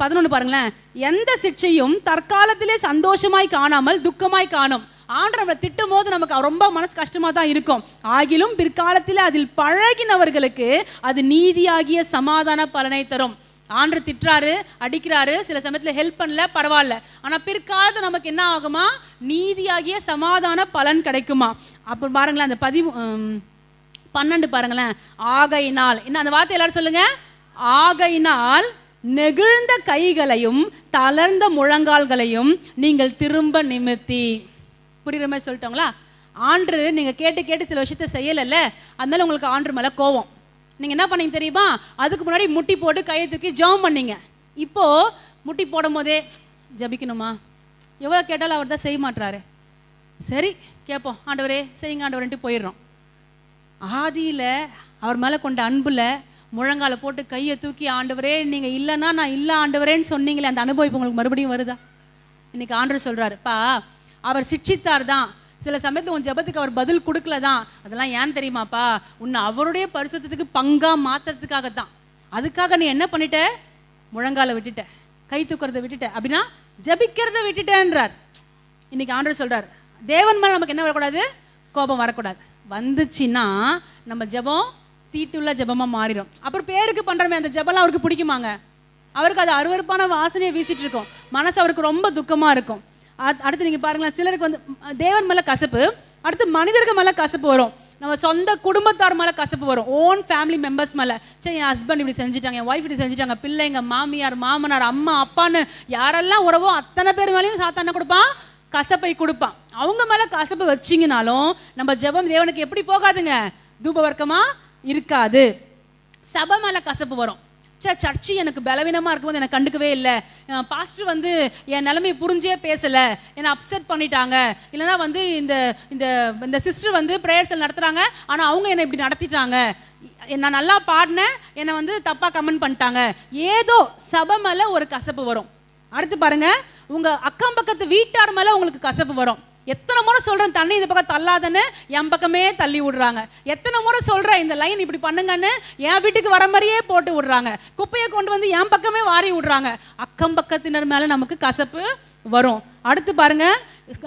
11 பாருங்களேன். எந்த சிட்சையும் தற்காலத்திலே சந்தோஷமாய் காணாமல் துக்கமாய் காணும். ஆண்டவர் நம்மளை திட்டும் போது நமக்கு ரொம்ப மனசு கஷ்டமா தான் இருக்கும். ஆகிலும் பிற்காலத்தில் அதில் பழகினவர்களுக்கு அது நீதியாகிய சமாதான பலனை தரும். ஆண்டவர் திட்டுறாரு, அடிக்கிறாரு, சில சமயத்தில் ஹெல்ப் பண்ணல, பரவாயில்ல, ஆனா பிற்காலத்து நமக்கு என்ன ஆகுமா, நீதியாகிய சமாதான பலன் கிடைக்குமா. அப்ப பாருங்களேன் அந்த 12 பாருங்களேன். ஆகையினால், என்ன அந்த வார்த்தை எல்லாரும் சொல்லுங்க, ஆகையினால் நெகிழ்ந்த கைகளையும் தளர்ந்த முழங்கால்களையும் நீங்கள் திரும்ப நிமிர்த்தி. புரியுற மாதிரி சொல்லிட்டோங்களா. ஆண்டு நீங்க கேட்டு சில விஷயத்த செய்யலைல்ல, அதனால உங்களுக்கு ஆண்டு மேல கோவம். நீங்க என்ன பண்ணீங்க தெரியுமா, அதுக்கு முன்னாடி முட்டி போட்டு கையை தூக்கி ஜெபம் பண்ணீங்க. இப்போ முட்டி போடும் போதே ஜபிக்கணுமா, எவ்வளவு கேட்டாலும் அவர் தான் செய்ய மாட்டாரு, சரி கேட்போம், ஆண்டவரே செய்யுங்க ஆண்டவரேன்ட்டு போயிடுறோம். ஆதியில அவர் மேல கொண்ட அன்புல முழங்கால போட்டு கையை தூக்கி, ஆண்டவரே நீங்க இல்லைன்னா நான் இல்லை ஆண்டவரேன்னு சொன்னீங்களே, அந்த அனுபவம் இப்போ உங்களுக்கு மறுபடியும் வருதா? இன்னைக்கு ஆண்டவர் சொல்றாருப்பா, அவர் சிக்ஷித்தார் தான், சில சமயத்தில் உன் ஜெபத்துக்கு அவர் பதில் கொடுக்கல தான். அதெல்லாம் ஏன் தெரியுமாப்பா? உன்னை அவருடைய பரிசுத்தத்துக்கு பங்கா மாத்துறதுக்காக தான். அதுக்காக நீ என்ன பண்ணிட்ட? முழங்கால விட்டுட்ட, கை தூக்குறதை விட்டுட்ட, அப்படின்னா ஜபிக்கிறத விட்டுட்டேன்றார். இன்னைக்கு ஆண்டவர் சொல்றார், தேவன் மேல நமக்கு என்ன வரக்கூடாது? கோபம் வரக்கூடாது. வந்துச்சுன்னா நம்ம ஜெபம் தீட்டுள்ள ஜெபமா மாறிடும். அப்புறம் பேருக்கு பண்றமே அந்த ஜெபம்லாம் அவருக்கு பிடிக்குமாங்க? அவருக்கு அது அருவருப்பான வாசனையை வீசிட்டு இருக்கும், மனசு அவருக்கு ரொம்ப துக்கமா இருக்கும். அடுத்து நீங்க பாருங்களேன், சிலருக்கு வந்து தேவன் மேல கசப்பு, அடுத்து மனிதர்கள் மேல கசப்பு வரும், நம்ம சொந்த குடும்பத்தார் மேல கசப்பு வரும், ஓன் ஃபேமிலி மெம்பர்ஸ் மேல. சரி, என் ஹஸ்பண்ட் இப்படி செஞ்சுட்டாங்க, என் ஒய்ஃப் இப்படி செஞ்சுட்டாங்க, பிள்ளைங்க, மாமியார், மாமனார், அம்மா, அப்பான்னு யாரெல்லாம் உறவோ அத்தனை பேர் மேலேயும் சாத்தான கொடுப்பான், கசப்பை கொடுப்பான். அவங்க மேல கசப்பு வச்சிங்கனாலும் நம்ம ஜெபம் தேவனுக்கு எப்படி போகாதுங்க? தூபவர்க்கமா இருக்காது. சபை மேல கசப்பு வரும், சர்ச்சு எனக்கு பலவீனமாக இருக்கும்போது எனக்கு கண்டுக்கவே இல்லை, பாஸ்டர் வந்து என் நிலைமையை புரிஞ்சே பேசலை, என்னை அப்செட் பண்ணிட்டாங்க, இல்லைனா வந்து இந்த இந்த இந்த சிஸ்டர் வந்து ப்ரேயர்ஸில் நடத்துகிறாங்க ஆனால் அவங்க என்னை இப்படி நடத்திட்டாங்க, நான் நல்லா பாடினேன் என்னை வந்து தப்பாக கமெண்ட் பண்ணிட்டாங்க, ஏதோ சபை மேலே ஒரு கசப்பு வரும். அடுத்து பாருங்க, உங்கள் அக்கம் பக்கத்து வீட்டார் மேலே உங்களுக்கு கசப்பு வரும். எத்தனை முறை சொல்கிறேன் தண்ணி இந்த பக்கம் தள்ளாதன்னு, என் பக்கமே தள்ளி விடுறாங்க. எத்தனை முறை சொல்கிறேன் இந்த லைன் இப்படி பண்ணுங்கன்னு, என் வீட்டுக்கு வர மாதிரியே போட்டு விடுறாங்க. குப்பையை கொண்டு வந்து என் பக்கமே வாரி விடுறாங்க. அக்கம் பக்கத்தினர் மேலே நமக்கு கசப்பு வரும். அடுத்து பாருங்க,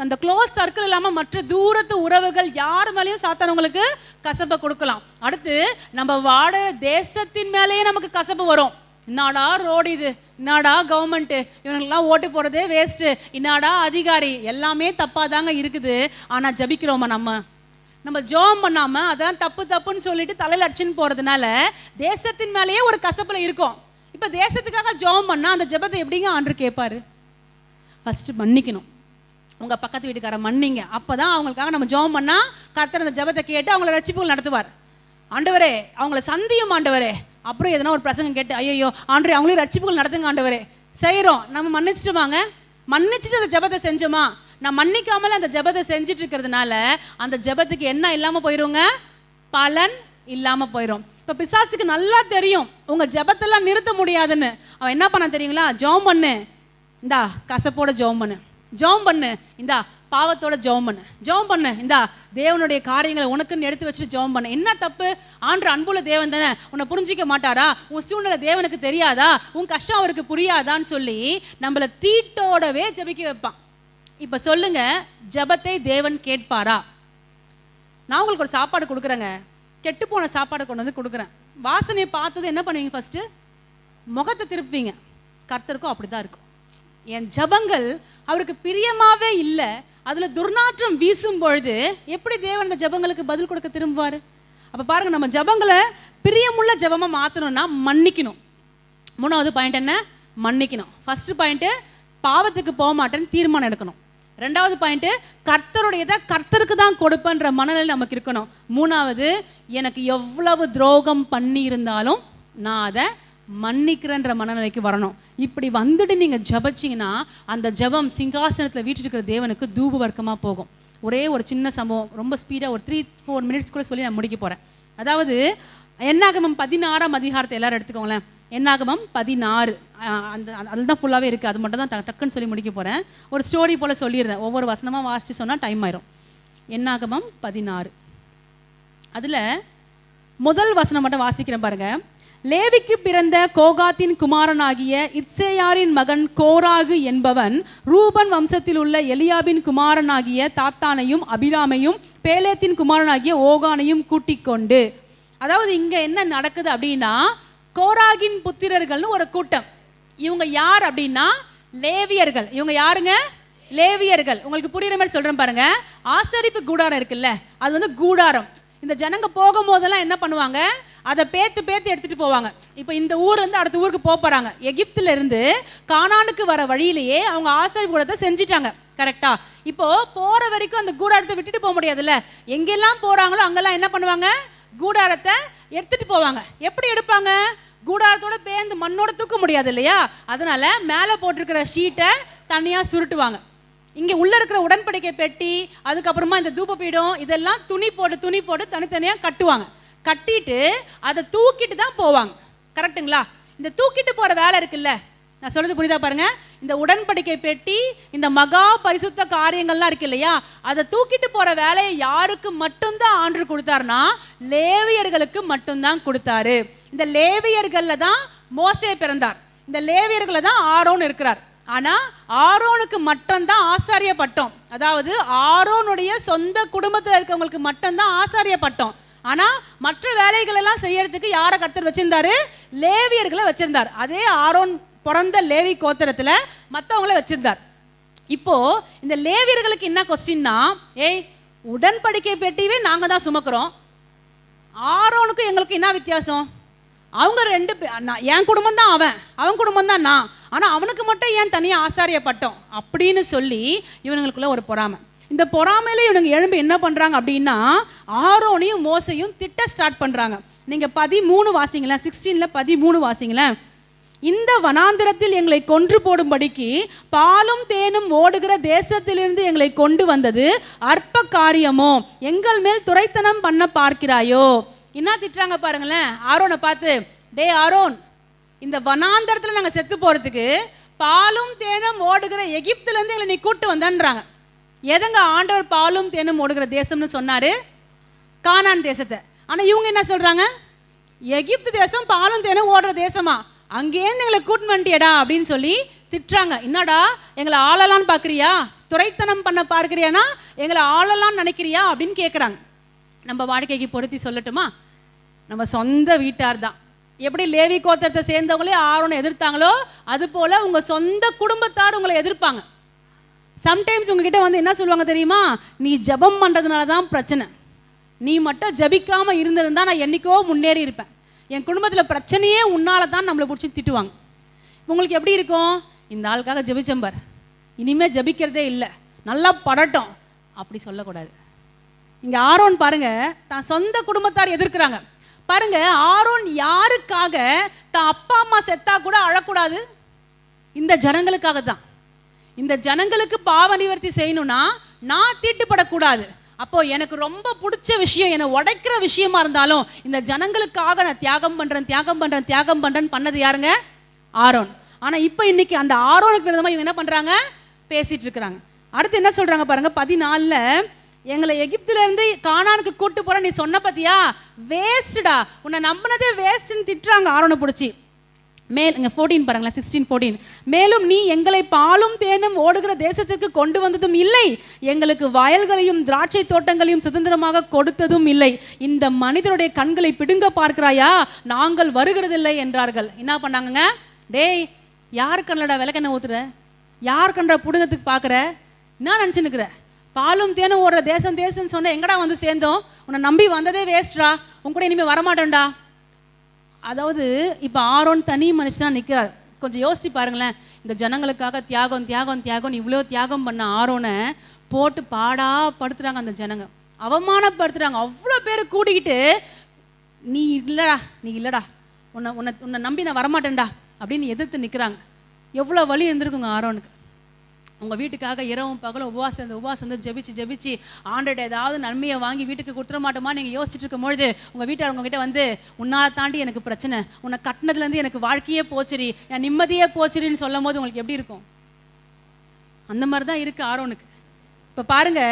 அந்த க்ளோஸ் சர்க்கிள் இல்லாமல் மற்ற தூரத்து உறவுகள் யார் மேலேயும் சாத்தானவங்களுக்கு கசப்பை கொடுக்கலாம். அடுத்து நம்ம வாழ தேசத்தின் மேலேயே நமக்கு கசப்பு வரும். இன்னாடா ரோடு இது, இன்னாடா கவர்மெண்ட்டு, இவனுக்கெல்லாம் ஓட்டு போகிறதே வேஸ்ட்டு, இன்னாடா அதிகாரி, எல்லாமே தப்பாக தாங்க இருக்குது. ஆனால் ஜபிக்கிறோமா? நம்ம ஜோம் பண்ணாமல் அதெல்லாம் தப்பு தப்புன்னு சொல்லிட்டு தலையில் அடிச்சுன்னு போகிறதுனால தேசத்தின் மேலேயே ஒரு கசப்பில் இருக்கும். இப்போ தேசத்துக்காக ஜோம் பண்ணால் அந்த ஜபத்தை எப்படிங்க ஆண்டவர் கேட்பாரு? ஃபஸ்ட்டு மன்னிக்கணும். உங்கள் பக்கத்து வீட்டுக்கார மன்னிங்க, அப்போ தான் அவங்களுக்காக நம்ம ஜோம் பண்ணால் கர்த்தர் அந்த ஜபத்தை கேட்டு அவங்கள ரட்சிப்புகள் நடத்துவார். ஆண்டவரே அவங்கள சந்தியும் ஆண்டவரே, அப்புறம் எதனா ஒரு பிரசங்கம் கேட்டு ஐயோ ஆண்டவரே அவங்களே ரட்சிப்புகள் நடத்துங்க ஆண்டவரே, செய்கிறோம். நம்ம மன்னிச்சிட்டுமாங்க? மன்னிச்சுட்டு அந்த ஜபத்தை செஞ்சோமா? நான் மன்னிக்காமல அந்த ஜபத்தை செஞ்சுட்டு இருக்கிறதுனால அந்த ஜபத்துக்கு என்ன இல்லாமல் போயிடுங்க? பலன் இல்லாமல் போயிடும். இப்போ பிசாசுக்கு நல்லா தெரியும் உங்கள் ஜபத்தெல்லாம் நிறுத்த முடியாதுன்னு. அவன் என்ன பண்ண தெரியுங்களா? ஜோம் பண்ணு, இந்தா கசப்போட ஜோம் பண்ணு, ஜோம் பண்ணு, இந்தா பாவத்தோட ஜெபம் பண்ணு, ஜெபம் பண்ணு, இந்தா தேவனுடைய காரியங்களை உனக்குன்னு எடுத்து வச்சுட்டு ஜெபம் பண்ணு. என்ன தப்பு? ஆண்டவர் அன்புள்ள தேவன் தானே, உன்னை புரிஞ்சிக்க மாட்டாரா? உன் சூழ்நிலை தேவனுக்கு தெரியாதா? உன் கஷ்டம் அவருக்கு புரியாதான்னு சொல்லி நம்மளை தீட்டோடவே ஜபிக்க வைப்பான். இப்போ சொல்லுங்க, ஜபத்தை தேவன் கேட்பாரா? நான் உங்களுக்கு ஒரு சாப்பாடு கொடுக்குறேங்க, கெட்டு போன சாப்பாடு கொண்டு வந்து கொடுக்குறேன், வாசனையை பார்த்தது என்ன பண்ணுவீங்க? ஃபஸ்ட்டு முகத்தை திருப்புவீங்க. கர்த்தருக்கும் அப்படி தான் இருக்கும். என் ஜபங்கள் அவருக்கு பிரியமாவே இல்லை, அதில் துர்நாற்றம் வீசும் பொழுது எப்படி தேவன் அந்த ஜபங்களுக்கு பதில் கொடுக்க திரும்புவார்? அப்போ பாருங்கள், நம்ம ஜபங்களை பிரியமுள்ள ஜபமாக மாற்றணும்னா மன்னிக்கணும். மூணாவது பாயிண்ட் என்ன? மன்னிக்கணும். ஃபஸ்ட்டு பாயிண்ட்டு பாவத்துக்கு போக மாட்டேன்னு தீர்மானம் எடுக்கணும். ரெண்டாவது பாயிண்ட்டு கர்த்தருடையதை கர்த்தருக்கு தான் கொடுப்பேன்ற மனநிலை நமக்கு இருக்கணும். மூணாவது, எனக்கு எவ்வளவு துரோகம் பண்ணி இருந்தாலும் நான் அதை மன்னிக்கிறன்ற மனநிலைக்கு வரணும். இப்படி வந்துட்டு நீங்கள் ஜபிச்சிங்கன்னா அந்த ஜபம் சிங்காசனத்தில் வீட்டிருக்கிற தேவனுக்கு தூப வர்க்கமாக போகும். ஒரே ஒரு சின்ன சம்பவம், ரொம்ப ஸ்பீடாக ஒரு 3-4 மினிட்ஸ் கூட சொல்லி நான் முடிக்க போகிறேன். அதாவது என்னாகமம் 16ஆம் அதிகாரத்தை எல்லாரும் எடுத்துக்கோங்களேன். என்னாகமம் 16 அந்த அதில் தான் ஃபுல்லாகவே இருக்குது. அது மட்டும் தான் டக்குன்னு சொல்லி முடிக்க போகிறேன். ஒரு ஸ்டோரி போல் சொல்லிடுறேன், ஒவ்வொரு வசனமாக வாசித்து சொன்னால் டைம் ஆயிரும். என்னாகமம் 16 அதில் முதல் வசனம் மட்டும் வாசிக்கிறேன் பாருங்கள். லேவிக்கு பிறந்த கோகாத்தின் குமாரனாகிய இத்சேயாரின் மகன் கோராகு என்பவன் ரூபன் வம்சத்தில் உள்ள எலியாபின் குமாரனாகிய தாத்தானையும் அபிராமையும் பேலேத்தின் குமாரனாகிய ஓகானையும் கூட்டிக் கொண்டு, அதாவது இங்க என்ன நடக்குது அப்படின்னா, கோராகின் புத்திரர்கள்னு ஒரு கூட்டம். இவங்க யார் அப்படின்னா லேவியர்கள். இவங்க யாருங்க? லேவியர்கள். உங்களுக்கு புரியுற மாதிரி சொல்றேன் பாருங்க. ஆசரிப்பு கூடாரம் இருக்குல்ல, அது வந்து கூடாரம். இந்த ஜனங்க போகும்போதெல்லாம் என்ன பண்ணுவாங்க? அதை பேத்து எடுத்துட்டு போவாங்க. இப்போ இந்த ஊர்லேருந்து அடுத்த ஊருக்கு போகிறாங்க. எகிப்துல இருந்து கானானுக்கு வர வழியிலேயே அவங்க ஆசரிப்பு கூடத்தை செஞ்சிட்டாங்க. கரெக்டா? இப்போ போற வரைக்கும் அந்த கூடாரத்தை விட்டுட்டு போக முடியாதுல்ல. எங்கெல்லாம் போறாங்களோ அங்கெல்லாம் என்ன பண்ணுவாங்க? கூடாரத்தை எடுத்துட்டு போவாங்க. எப்படி எடுப்பாங்க? கூடாரத்தோட பேந்து மண்ணோட தூக்க முடியாது இல்லையா? அதனால மேலே போட்டிருக்கிற ஷீட்டை தனியாக சுருட்டுவாங்க. இங்கே உள்ள இருக்கிற உடன்படிக்கை பெட்டி, அதுக்கப்புறமா இந்த தூபபீடம், இதெல்லாம் துணி போட்டு தனித்தனியாக கட்டுவாங்க. கட்டிட்டு அதை தூக்கிட்டு தான் போவாங்க. கரெக்டுங்களா? இந்த தூக்கிட்டு போகிற வேலை இருக்குல்ல, நான் சொல்றது புரியுதா பாருங்க. இந்த உடன்படிக்கை பெட்டி, இந்த மகா பரிசுத்த காரியங்கள்லாம் இருக்கு இல்லையா, அதை தூக்கிட்டு போற வேலையை யாருக்கு மட்டும்தான் ஆண்டு கொடுத்தாருன்னா லேவியர்களுக்கு மட்டும்தான் கொடுத்தாரு. இந்த லேவியர்கள்ல தான் மோசே பிறந்தார், இந்த லேவியர்கள்ல தான் ஆரோன் இருக்கிறார். ஆனா ஆரோனுக்கு மட்டும்தான் ஆசாரிய பட்டம், அதாவது ஆரோனுடைய சொந்த குடும்பத்தில் இருக்கவங்களுக்கு மட்டும்தான் ஆசாரிய பட்டம். ஆனா மற்ற வேலைகள் எல்லாம் செய்யறதுக்கு யாரை கர்த்தர் வச்சிருந்தாரு? லேவியர்களை வச்சிருந்தார். அதே ஆரோன் பிறந்த லேவி கோத்திரத்துல மற்றவங்கள வச்சிருந்தார். இப்போ இந்த லேவியர்களுக்கு என்ன கொஸ்டின்னா, உடன்படிக்கை பெட்டியவே நாங்க தான் சுமக்கிறோம், ஆரோனுக்கும் எங்களுக்கு என்ன வித்தியாசம்? அவங்க ரெண்டு என் குடும்பம் தான் அவன் குடும்பம் தான் நான், ஆனா அவனுக்கு மட்டும் ஏன் தனியா ஆசாரிய பட்டம் அப்படின்னு சொல்லி இவனுங்களுக்குள்ள ஒரு பொறாமை. இந்த பொறாமையில இவனுங்க எழும்பி என்ன பண்றாங்க அப்படின்னா, ஆரோனையும் மோசையும் திட்ட ஸ்டார்ட் பண்றாங்க. நீங்க 13 வாசிங்களேன், 16ல 13 வாசிங்களேன். இந்த வனாந்திரத்தில் எங்களை கொன்று போடும்படிக்கு பாலும் தேனும் ஓடுகிற தேசத்திலிருந்து எங்களை கொண்டு வந்தது அற்ப காரியமோ? எங்கள் மேல் துரைத்தனம் பண்ண பார்க்கிறாயோ? என்ன திட்டுறாங்க பாருங்களேன் ஆரோனை பார்த்து. டே ஆரோன், இந்த வனாந்திரத்தில் நாங்கள் செத்து போறதுக்கு பாலும் தேனும் ஓடுகிற எகிப்துல இருந்து எங்களை நீ கூட்டு வந்தன்றாங்க. எதங்க ஆண்டவர் பாலும் தேனும் ஓடுகிற தேசம்னு சொன்னாரு? கானான் தேசத்தை. ஆனா இவங்க என்ன சொல்றாங்க? எகிப்து தேசம் பாலும் தேனும் ஓடுற தேசமா, அங்கேருந்து எங்களை கூட்டு வந்துட்டியடா அப்படின்னு சொல்லி திட்டுறாங்க. என்னடா எங்களை ஆளலான்னு பார்க்குறியா, துரைத்தனம் பண்ண பார்க்குறியானா எங்களை ஆளலான்னு நினைக்கிறியா அப்படின்னு கேட்குறாங்க. நம்ம வாழ்க்கைக்கு பொருத்தி சொல்லட்டுமா? நம்ம சொந்த வீட்டார் தான். எப்படி லேவி கோத்திரத்தை சேர்ந்தவங்களே ஆரோனை எதிர்த்தாங்களோ அது போல உங்க சொந்த குடும்பத்தார் உங்களை எதிர்ப்பாங்க. சம்டைம்ஸ் உங்ககிட்ட வந்து என்ன சொல்லுவாங்க தெரியுமா? நீ ஜபம் பண்றதுனால தான் பிரச்சனை, நீ மட்டும் ஜபிக்காம இருந்திருந்தா நான் என்னைக்கோ முன்னேறி இருப்பேன், என் குடும்பத்தில் பிரச்சனையே உன்னால தான் நம்மளை பிடிச்சி திட்டுவாங்க. உங்களுக்கு எப்படி இருக்கும்? இந்த ஆளுக்காக ஜபிச்சம்பர், இனிமே ஜபிக்கிறதே இல்லை, நல்லா படட்டும் அப்படி சொல்லக்கூடாது. இங்க ஆரோன் பாருங்க, தான் சொந்த குடும்பத்தார் எதிர்க்கிறாங்க பாருங்க. ஆரோன் யாருக்காக? தான் அப்பா அம்மா செத்தா கூட அழக்கூடாது, இந்த ஜனங்களுக்காக தான். இந்த ஜனங்களுக்கு பாவ நிவர்த்தி செய்யணும்னா நான் தீட்டுப்படக்கூடாது. அப்போ எனக்கு ரொம்ப பிடிச்ச விஷயம், என்னை உடைக்கிற விஷயமா இருந்தாலும் இந்த ஜனங்களுக்காக நான் தியாகம் பண்றேன் பண்ணது யாருங்க? ஆரோன். ஆனா இப்போ இன்னைக்கு அந்த ஆரோனுக்கு விரோதமா இவங்க என்ன பண்றாங்க? பேசிட்டு இருக்கிறாங்க. அடுத்து என்ன சொல்றாங்க பாருங்க 14ல, எங்களை எகிப்துல இருந்து கானானுக்கு கூட்டு போற நீ சொன்ன பத்தியா, வேஸ்டா, உன்னை நம்பினதே வேஸ்ட்னு திட்டுறாங்க ஆரோனை பிடிச்சி. இங்க 14 பாருங்களேன், 16:14. மேலும் நீ எங்களை பாலும் தேனும் ஓடுகிற தேசத்திற்கு கொண்டு வந்ததும் இல்லை, எங்களுக்கு வயல்களையும் திராட்சை தோட்டங்களையும் சுதந்திரமாக கொடுத்ததும் இல்லை. இந்த மனிதருடைய கண்களை பிடுங்க பார்க்கிறாயா, நாங்கள் வருகிறதில்லை என்றார்கள். என்ன பண்ணாங்க? டேய், யார் கண்ணடா விளக்கெண்ணெய் ஊத்துற, யார் கண்ட புடுங்கத்துக்கு பார்க்குற, என்ன நினச்சுன்னுக்குற? பாலும் தேனும் ஓடுற தேசம்னு சொன்ன எங்கடா வந்து சேர்ந்தோம், உன்னை நம்பி வந்ததே வேஸ்ட்ரா, உன் கூட இனிமேல் வரமாட்டேன்டா. அதாவது இப்போ ஆரோன் தனி மனுஷனா நிற்கிறார். கொஞ்சம் யோசிச்சு பாருங்களேன், இந்த ஜனங்களுக்காக தியாகம் இவ்வளோ தியாகம் பண்ண ஆரோனை போட்டு பாடா படுத்துறாங்க அந்த ஜனங்க, அவமானப்படுத்துறாங்க. அவ்வளோ பேர் கூடிக்கிட்டு நீ இல்லடா உன்னை நம்பி நான் வரமாட்டேன்டா அப்படின்னு எதிர்த்து நிற்கிறாங்க. எவ்வளோ வலி இருந்திருக்குங்க ஆரோனுக்கு. உங்கள் வீட்டுக்காக இரவும் பகலும் உபவாசம் வந்து ஜெபிச்சு ஆண்டோட ஏதாவது நன்மையை வாங்கி வீட்டுக்கு கொடுத்துட மாட்டோமா நீங்கள் யோசிச்சுட்டு இருக்கும் பொழுது உங்கள் வீட்டார் உங்ககிட்ட வந்து உன்னால் தாண்டி எனக்கு பிரச்சனை, உன்னை கட்டினதுலேருந்து எனக்கு வாழ்க்கையே போச்சுரி, என் நிம்மதியே போச்சுரின்னு சொல்லும் போது உங்களுக்கு எப்படி இருக்கும்? அந்த மாதிரி தான் இருக்குது ஆரோனுக்கு. இப்போ பாருங்க,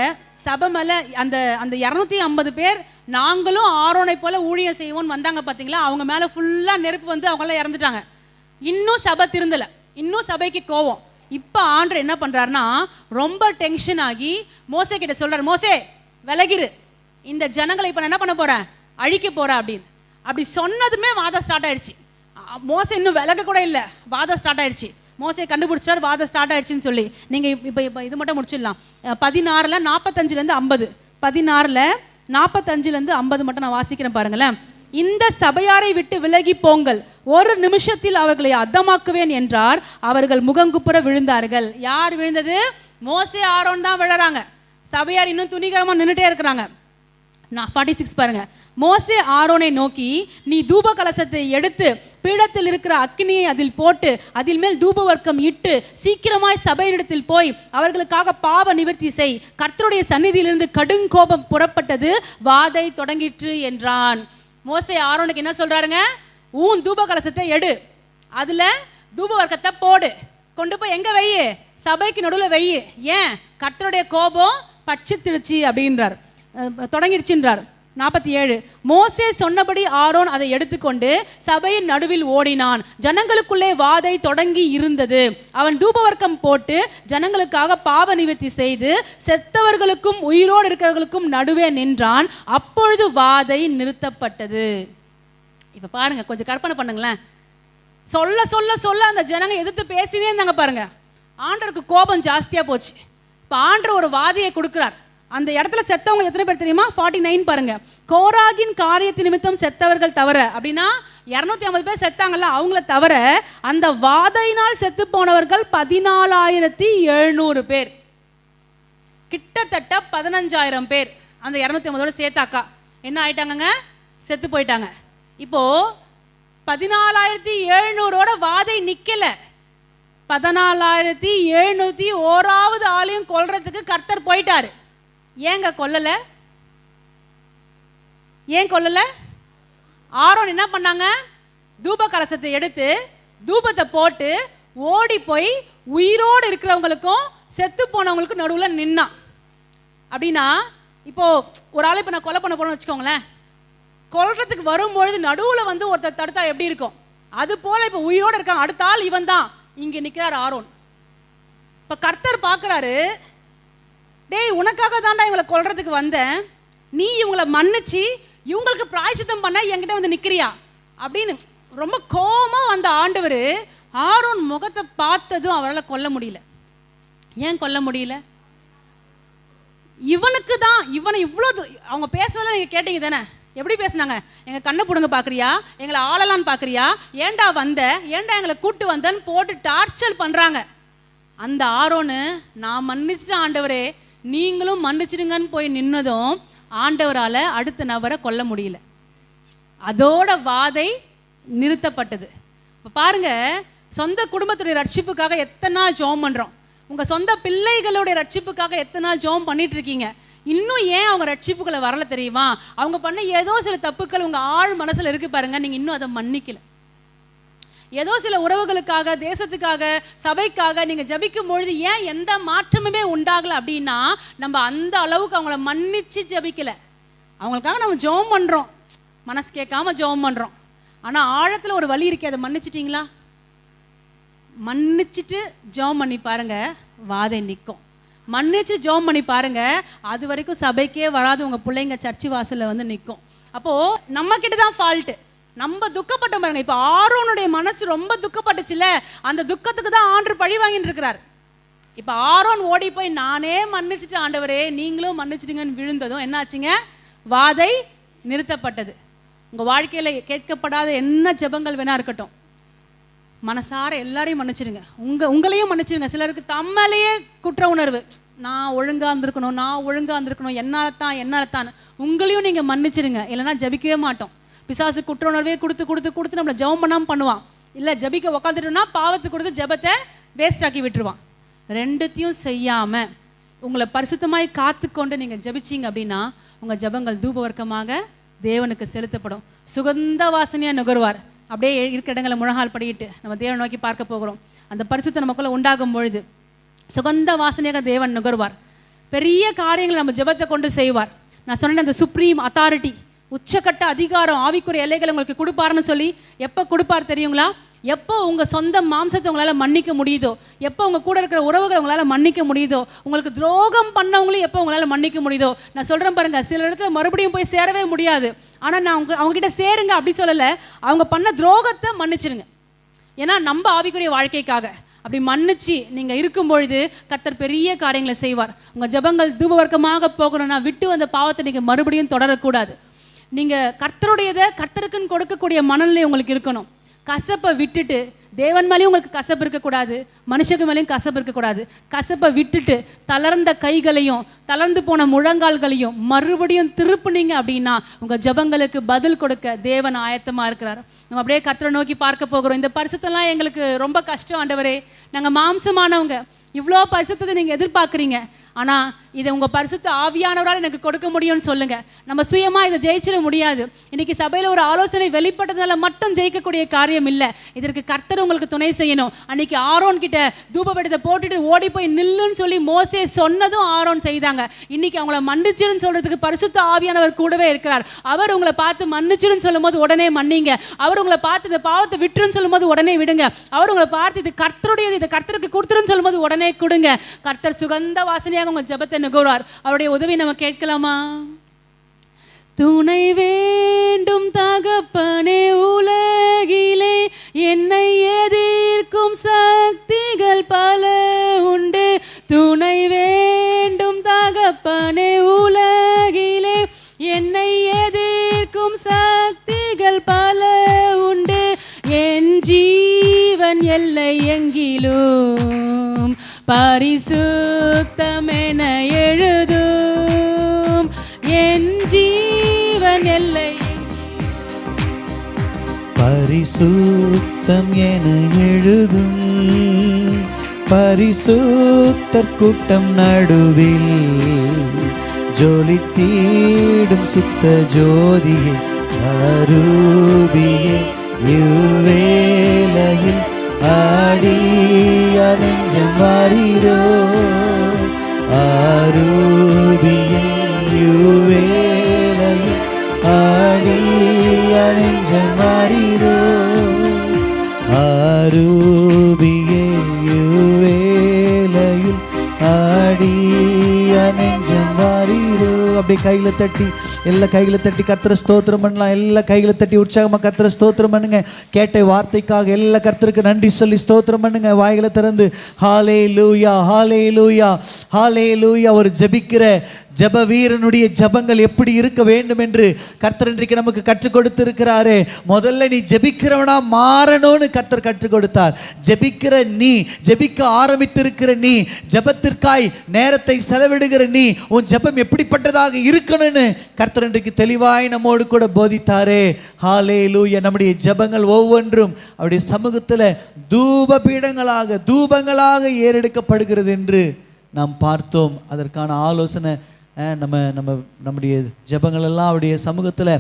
சபை மேலே அந்த 250 பேர் நாங்களும் ஆரோனை போல ஊழியம் செய்வோம்னு வந்தாங்க பார்த்தீங்களா, அவங்க மேலே ஃபுல்லாக நெருப்பு வந்து அவங்களாம் இறந்துட்டாங்க. இன்னும் சபை திருந்தலை, இன்னும் சபைக்கு கோவம். இப்போ ஆண்டவர் என்ன பண்றாருன்னா ரொம்ப டென்ஷன் ஆகி மோசே கிட்ட சொல்றாரு, மோசே விலகிரு, இந்த ஜனங்களை இப்போ நான் என்ன பண்ண போறேன், அழிக்க போறேன் அப்படின்னு. அப்படி சொன்னதுமே வாதம் ஸ்டார்ட் ஆயிடுச்சு. மோசே இன்னும் விலக கூட இல்லை, வாதம் ஸ்டார்ட் ஆயிடுச்சு. மோசே கண்டுபிடிச்சாரு வாதம் ஸ்டார்ட் ஆயிடுச்சுன்னு சொல்லி. நீங்க இப்போ இது மட்டும் முடிச்சிடலாம். 16ல 45லேருந்து 50, 16ல 45லேருந்து 50 மட்டும் நான் வாசிக்கிறேன் பாருங்களேன். இந்த சபையாரை விட்டு விலகி போங்கள், ஒரு நிமிஷத்தில் அவர்களை அர்த்தமாக்குவேன் என்றார். அவர்கள் முகங்குப்புற விழுந்தார்கள். யார் விழுந்தது? மோசே ஆரோன் தான் விழறாங்க. சபையார் இன்னும் துணிகரமா நின்றுட்டே இருக்கிறாங்க. 46 பாருங்க. மோசே ஆரோனை நோக்கி, நீ தூப கலசத்தை எடுத்து பீடத்தில் இருக்கிற அக்கினியை அதில் போட்டு அதில் மேல் தூப வர்க்கம் இட்டு சீக்கிரமாய் சபையிடத்தில் போய் அவர்களுக்காக பாவ நிவர்த்தி செய். கர்த்தருடைய சந்நிதியிலிருந்து கடுங்கோபம் புறப்பட்டது, வாதை தொடங்கிற்று என்றான். மோசே ஆரோனுக்கு என்ன சொல்றாருங்க? ஊன் தூப கலசத்தை எடு, அதுல தூப வர்க்கத்தை போடு, கொண்டு போய் எங்க வெய்யு? சபைக்கு நடுவில் வெய்யு. ஏன்? கர்த்தருடைய கோபம் பட்சித்திருச்சு அப்படின்றார், தொடங்கிடுச்சுன்றார். 47 மோசே சொன்னபடி ஆரோன் அதை எடுத்துக்கொண்டு சபையின் நடுவில் ஓடினான். ஜனங்களுக்குள்ளே வாதை தொடங்கி இருந்தது. அவன் தூபவர்க்கம் போட்டு ஜனங்களுக்காக பாவ நிவர்த்தி செய்து செத்தவர்களுக்கும் உயிரோடு இருக்கிறவர்களுக்கும் நடுவே நின்றான். அப்பொழுது வாதை நிறுத்தப்பட்டது. இப்ப பாருங்க, கொஞ்சம் கற்பனை பண்ணுங்களேன். சொல்ல சொல்ல சொல்ல அந்த ஜனங்க எதிர்த்து பேசினே இருந்தாங்க பாருங்க. ஆண்டவருக்கு கோபம் ஜாஸ்தியா போச்சு. இப்ப ஆண்டவர் ஒரு வாதையை கொடுக்கிறார். அந்த இடத்துல செத்தவங்க எத்தனை பேர் தெரியுமா? 49 பாருங்க. கோராகின் காரியத்து நிமித்தம் செத்தவர்கள் தவிர, அப்படின்னா 250 பேர் செத்தாங்கல்ல, அவங்கள தவிர அந்த வாதையினால் செத்து போனவர்கள் 14,700 பேர், கிட்டத்தட்ட 15,000 பேர். அந்த 250 சேர்த்தாக்கா என்ன ஆயிட்டாங்க? செத்து போயிட்டாங்க. இப்போ 14,700 வாதை நிக்கல. 14,701 ஆளையும் கொல்றதுக்கு கர்த்தர் போயிட்டாரு. ஏங்க கொல்லல? ஏன் கொல்லல? ஆரோன் என்ன பண்ணாங்க? தூப கலசத்தை எடுத்து தூபத்தை போட்டு ஓடி போய் உயிரோடு இருக்கிறவங்களுக்கும் செத்து போனவங்களுக்கும் நடுவில் நின்னான். அப்படின்னா இப்போ ஒரு ஆளை இப்போ நான் கொலை பண்ண போறேன்னு வச்சுக்கோங்களேன், கொல்றதுக்கு வரும்பொழுது நடுவில் வந்து ஒருத்தர் தடுத்தா எப்படி இருக்கும்? அது போல இப்போ உயிரோடு இருக்காங்க, அடுத்த ஆள் இவன் தான். இங்க நிற்கிறார் ஆரோன். இப்போ கர்த்தர் பார்க்குறாரு, டேய் உனக்காக தாண்டா இவங்களை கொல்றதுக்கு வந்தேன், நீ இவங்களை மன்னிச்சு இவங்களுக்கு பிராயசித்தம் பண்ண என்கிட்ட வந்து நிற்கிறியா அப்படின்னு ரொம்ப கோபமா வந்த ஆண்டவர் ஆரோன் முகத்தை பார்த்ததும் அவரால் கொல்ல முடியல. ஏன் கொல்ல முடியல? இவனுக்கு தான், இவனை இவ்வளோ அவங்க பேசுறதுல நீங்கள் கேட்டீங்க தானே, எப்படி பேசுனாங்க? எங்கள் கண்ணை பிடுங்க பார்க்குறியா, எங்களை ஆளலான்னு பார்க்குறியா, ஏண்டா வந்த, ஏண்டா எங்களை கூட்டு வந்தன்னு போட்டு டார்ச்சர் பண்ணுறாங்க. அந்த ஆரோனு, நான் மன்னிச்சிட்டேன் ஆண்டவரே, நீங்களும் மன்னிச்சிடுங்கன்னு போய் நின்னதும் ஆண்டவரால் அடுத்த நபரை கொல்ல முடியல. அதோட வாதை நிறுத்தப்பட்டது. இப்போ பாருங்க, சொந்த குடும்பத்துடைய ரட்சிப்புக்காக எத்தனை நாள் ஜெபம் பண்ணுறோம், உங்கள் சொந்த பிள்ளைகளுடைய ரட்சிப்புக்காக எத்தனை நாள் ஜெபம் பண்ணிட்டு இருக்கீங்க. இன்னும் ஏன் அவங்க ரட்சிப்புகளை வரல தெரியுமா? அவங்க பண்ண ஏதோ சில தப்புக்கள் உங்கள் ஆழ் மனசில் இருக்கு பாருங்க, நீங்கள் இன்னும் அதை மன்னிக்கல. ஏதோ சில உறவுகளுக்காக, தேசத்துக்காக, சபைக்காக நீங்கள் ஜபிக்கும் பொழுது ஏன் எந்த மாற்றமுமே உண்டாகலை அப்படின்னா, நம்ம அந்த அளவுக்கு அவங்கள மன்னிச்சு ஜபிக்கல. அவங்களுக்காக நம்ம ஜெபம் பண்ணுறோம், மனசு கேட்காம ஜெபம் பண்ணுறோம். ஆனால் ஆழத்தில் ஒரு வலி இருக்கே, அதை மன்னிச்சிட்டிங்களா? மன்னிச்சுட்டு ஜெபம் பண்ணி பாருங்க, வாதை நிற்கும். மன்னிச்சு ஜெபம் பண்ணி பாருங்க, அது வரைக்கும் சபைக்கே வராது, உங்கள் பிள்ளைங்க சர்ச்சு வாசலில் வந்து நிற்கும். அப்போது நம்ம கிட்ட தான் ஃபால்ட்டு. நம்ம துக்கப்பட்டோம் பாருங்க. இப்போ ஆரோனுடைய மனசு ரொம்ப துக்கப்பட்டுச்சுல, அந்த துக்கத்துக்கு தான் ஆண்டவர் பழி வாங்கிட்டு இருக்கிறார். இப்போ ஆரோன் ஓடி போய் நானே மன்னிச்சுட்டு ஆண்டவரே நீங்களும் மன்னிச்சிடுங்கன்னு விழுந்ததும் என்ன ஆச்சுங்க? வாதை நிறுத்தப்பட்டது. உங்கள் வாழ்க்கையில் கேட்கப்படாத என்ன ஜெபங்கள் வேணா இருக்கட்டும், மனசார எல்லாரையும் மன்னிச்சிடுங்க. உங்களையும் மன்னிச்சிடுங்க. சிலருக்கு தம்மலையே குற்ற உணர்வு, நான் ஒழுங்காக இருந்திருக்கணும், நான் ஒழுங்காக இருந்திருக்கணும், என்னால் தான் உங்களையும் நீங்கள் மன்னிச்சிடுங்க. இல்லைன்னா ஜபிக்கவே மாட்டோம். பிசாசு குற்ற உணர்வே கொடுத்து கொடுத்து கொடுத்து நம்மளை ஜெபம் பண்ணாமல் பண்ணுவான். இல்லை ஜபிக்க உக்காந்துட்டோம்னா பாவத்துக்கு கொடுத்து ஜெபத்தை வேஸ்ட் ஆக்கி விட்டுருவான். ரெண்டுத்தையும் செய்யாமல் உங்களை பரிசுத்தமாய் காத்துக்கொண்டு நீங்கள் ஜபிச்சிங்க அப்படின்னா உங்கள் ஜெபங்கள் தூபவர்க்கமாக தேவனுக்கு செலுத்தப்படும். சுகந்த வாசனையாக நுகர்வார். அப்படியே இருக்கிற இடங்களை முழங்கால் படிக்கிட்டு நம்ம தேவனை நோக்கி பார்க்க போகிறோம். அந்த பரிசுத்தம் நமக்குள்ள உண்டாகும் பொழுது சுகந்த வாசனையாக தேவன் நுகர்வார். பெரிய காரியங்களை நம்ம ஜெபத்தை கொண்டு செய்வார். நான் சொன்னேன், அந்த சுப்ரீம் அத்தாரிட்டி, உச்சக்கட்ட அதிகாரம், ஆவிக்குரிய எல்லைகளை உங்களுக்கு கொடுப்பாருன்னு சொல்லி எப்போ கொடுப்பார் தெரியுங்களா? எப்போ உங்கள் சொந்த மாம்சத்தை உங்களால் மன்னிக்க முடியுதோ, எப்போ உங்கள் கூட இருக்கிற உறவுகளை உங்களால் மன்னிக்க முடியுதோ, உங்களுக்கு துரோகம் பண்ணவங்களையும் எப்போ உங்களால் மன்னிக்க முடியுதோ. நான் சொல்கிறேன் பாருங்கள், சில இடத்துல மறுபடியும் போய் சேரவே முடியாது. ஆனால் நான் அவங்ககிட்ட சேருங்க அப்படி சொல்லலை, அவங்க பண்ண துரோகத்தை மன்னிச்சிருங்க. ஏன்னா நம்ம ஆவிக்குரிய வாழ்க்கைக்காக அப்படி மன்னிச்சு நீங்கள் இருக்கும் பொழுது கர்த்தர் பெரிய காரியங்களை செய்வார். உங்கள் ஜெபங்கள் தூபவர்க்கமாக போகணும்னா விட்டு வந்த பாவத்தை நீங்கள் மறுபடியும் தொடரக்கூடாது. நீங்கள் கர்த்தருடையதை கர்த்தருக்குன்னு கொடுக்கக்கூடிய மனநிலை உங்களுக்கு இருக்கணும். கசப்பை விட்டுட்டு தேவன் மேலேயும் உங்களுக்கு கசப்பு இருக்கக்கூடாது, மனுஷங்க மேலேயும் கசப்பு இருக்கக்கூடாது. கசப்பை விட்டுட்டு தளர்ந்த கைகளையும் தளர்ந்து போன முழங்கால்களையும் மறுபடியும் திருப்புனீங்க அப்படின்னா உங்கள் ஜபங்களுக்கு பதில் கொடுக்க தேவன் ஆயத்தமாக இருக்கிறார். நம்ம அப்படியே கர்த்தரை நோக்கி பார்க்க போகிறோம். இந்த பரிசுத்தம்லாம் எங்களுக்கு ரொம்ப கஷ்டம் ஆண்டவரே, நாங்கள் மாம்சமானவங்க, இவ்வளோ பரிசுத்தத்தை நீங்கள் எதிர்பார்க்குறீங்க, ஆனால் இதை உங்கள் பரிசுத்த ஆவியானவரால் எனக்கு கொடுக்க முடியும்னு சொல்லுங்கள். நம்ம சுயமாக இதை ஜெயிச்சிட முடியாது. இன்றைக்கி சபையில் ஒரு ஆலோசனை வெளிப்பட்டதுனால மட்டும் ஜெயிக்கக்கூடிய காரியம் இல்லை. இதற்கு கர்த்தர் உங்களுக்கு துணை செய்யணும். அன்றைக்கி ஆரோன் கிட்ட தூபபீடத்தை போட்டுட்டு ஓடி போய் நில்லுன்னு சொல்லி மோசே சொன்னதும் ஆரோன் செய்தாங்க. இன்றைக்கி அவங்கள மன்னிச்சிருன்னு சொல்கிறதுக்கு பரிசுத்த ஆவியானவர் கூடவே இருக்கிறார். அவர் உங்களை பார்த்து மன்னிச்சிருன்னு சொல்லும் போது உடனே மன்னிங்க. அவர் உங்களை பார்த்து இந்த பாவத்தை விட்டுருன்னு சொல்லும் போது உடனே விடுங்க. அவர் உங்களை பார்த்து இது கர்த்தருடையது, இதை கர்த்தருக்கு கொடுத்துருன்னு சொல்லும் போது உடனே கொடுங்க. கர்த்தர் சுகந்த வாசனையாக உங்கள் ஜபத்தை நுகர்வார். அவருடைய உதவி நம்ம கேட்கலாமா? துணை வேண்டும் தகப்பனே, உலகிலே என்னை எதிர்க்கும் சக்திகள் பல உண்டு. துணை வேண்டும் தகப்பனே, உலகிலே என்னை எதிர்க்கும் சக்திகள் பல உண்டு. என் ஜீவன் எல்லை எங்கிலும் பரிசுத்தம் என எழுதும். என் ஜீவன் எல்லை பரிசுத்தம் என எழுதும். பரிசுத்தர் கூட்டம் நடுவில் ஜொலித்தீடும் சுத்த ஜோதியே, அரூபியே இவ்வேளையில் ஆடிய நெஞ்சம் வாரீரோ. அரூபியே இவ்வேளையில் ஆடிய நெஞ்சம் வாரீரோ. அரூபியே இவ்வேளையில் ஆடிய நெஞ்சம் வாரீரோ. அப்படியே கையில தட்டி, எல்லா கைகளை தட்டி கர்த்தரை ஸ்தோத்திரம் பண்ணலாம். எல்லா கைகளை தட்டி உற்சாகமாக கர்த்தரை ஸ்தோத்திரம் பண்ணுங்க. கேட்ட வார்த்தைக்காக எல்லா கர்த்தருக்கு நன்றி சொல்லி ஸ்தோத்திரம் பண்ணுங்க. வாய்களை திறந்து ஹல்லேலூயா, ஹல்லேலூயா, ஹல்லேலூயா. ஒரு ஜெபிக்கிற ஜப வீரனுடைய ஜபங்கள் எப்படி இருக்க வேண்டும் என்று கர்த்தர் இன்றைக்கு நமக்கு கற்றுக் கொடுத்திருக்கிறாரே. முதல்ல நீ ஜெபிக்கிறவனா மாறணும்னு கர்த்தர் கற்றுக் கொடுத்தார். ஜெபிக்கிற நீ, ஜெபிக்க ஆரம்பித்திருக்கிற நீ, ஜபத்திற்காய் நேரத்தை செலவிடுகிற நீ, உன் ஜபம் எப்படிப்பட்டதாக இருக்கணும்னு கர்த்தர் இன்றைக்கு தெளிவாய் நம்மோடு கூட போதித்தாரே. ஹல்லேலூயா. நம்முடைய ஜபங்கள் ஒவ்வொன்றும் அவருடைய சமூகத்தில் தூப பீடங்களாக, தூபங்களாக ஏறெடுக்கப்படுகிறது என்று நாம் பார்த்தோம். அதற்கான ஆலோசனை நம்முடைய ஜபங்கள் எல்லாம் அவருடைய சமூகத்தில்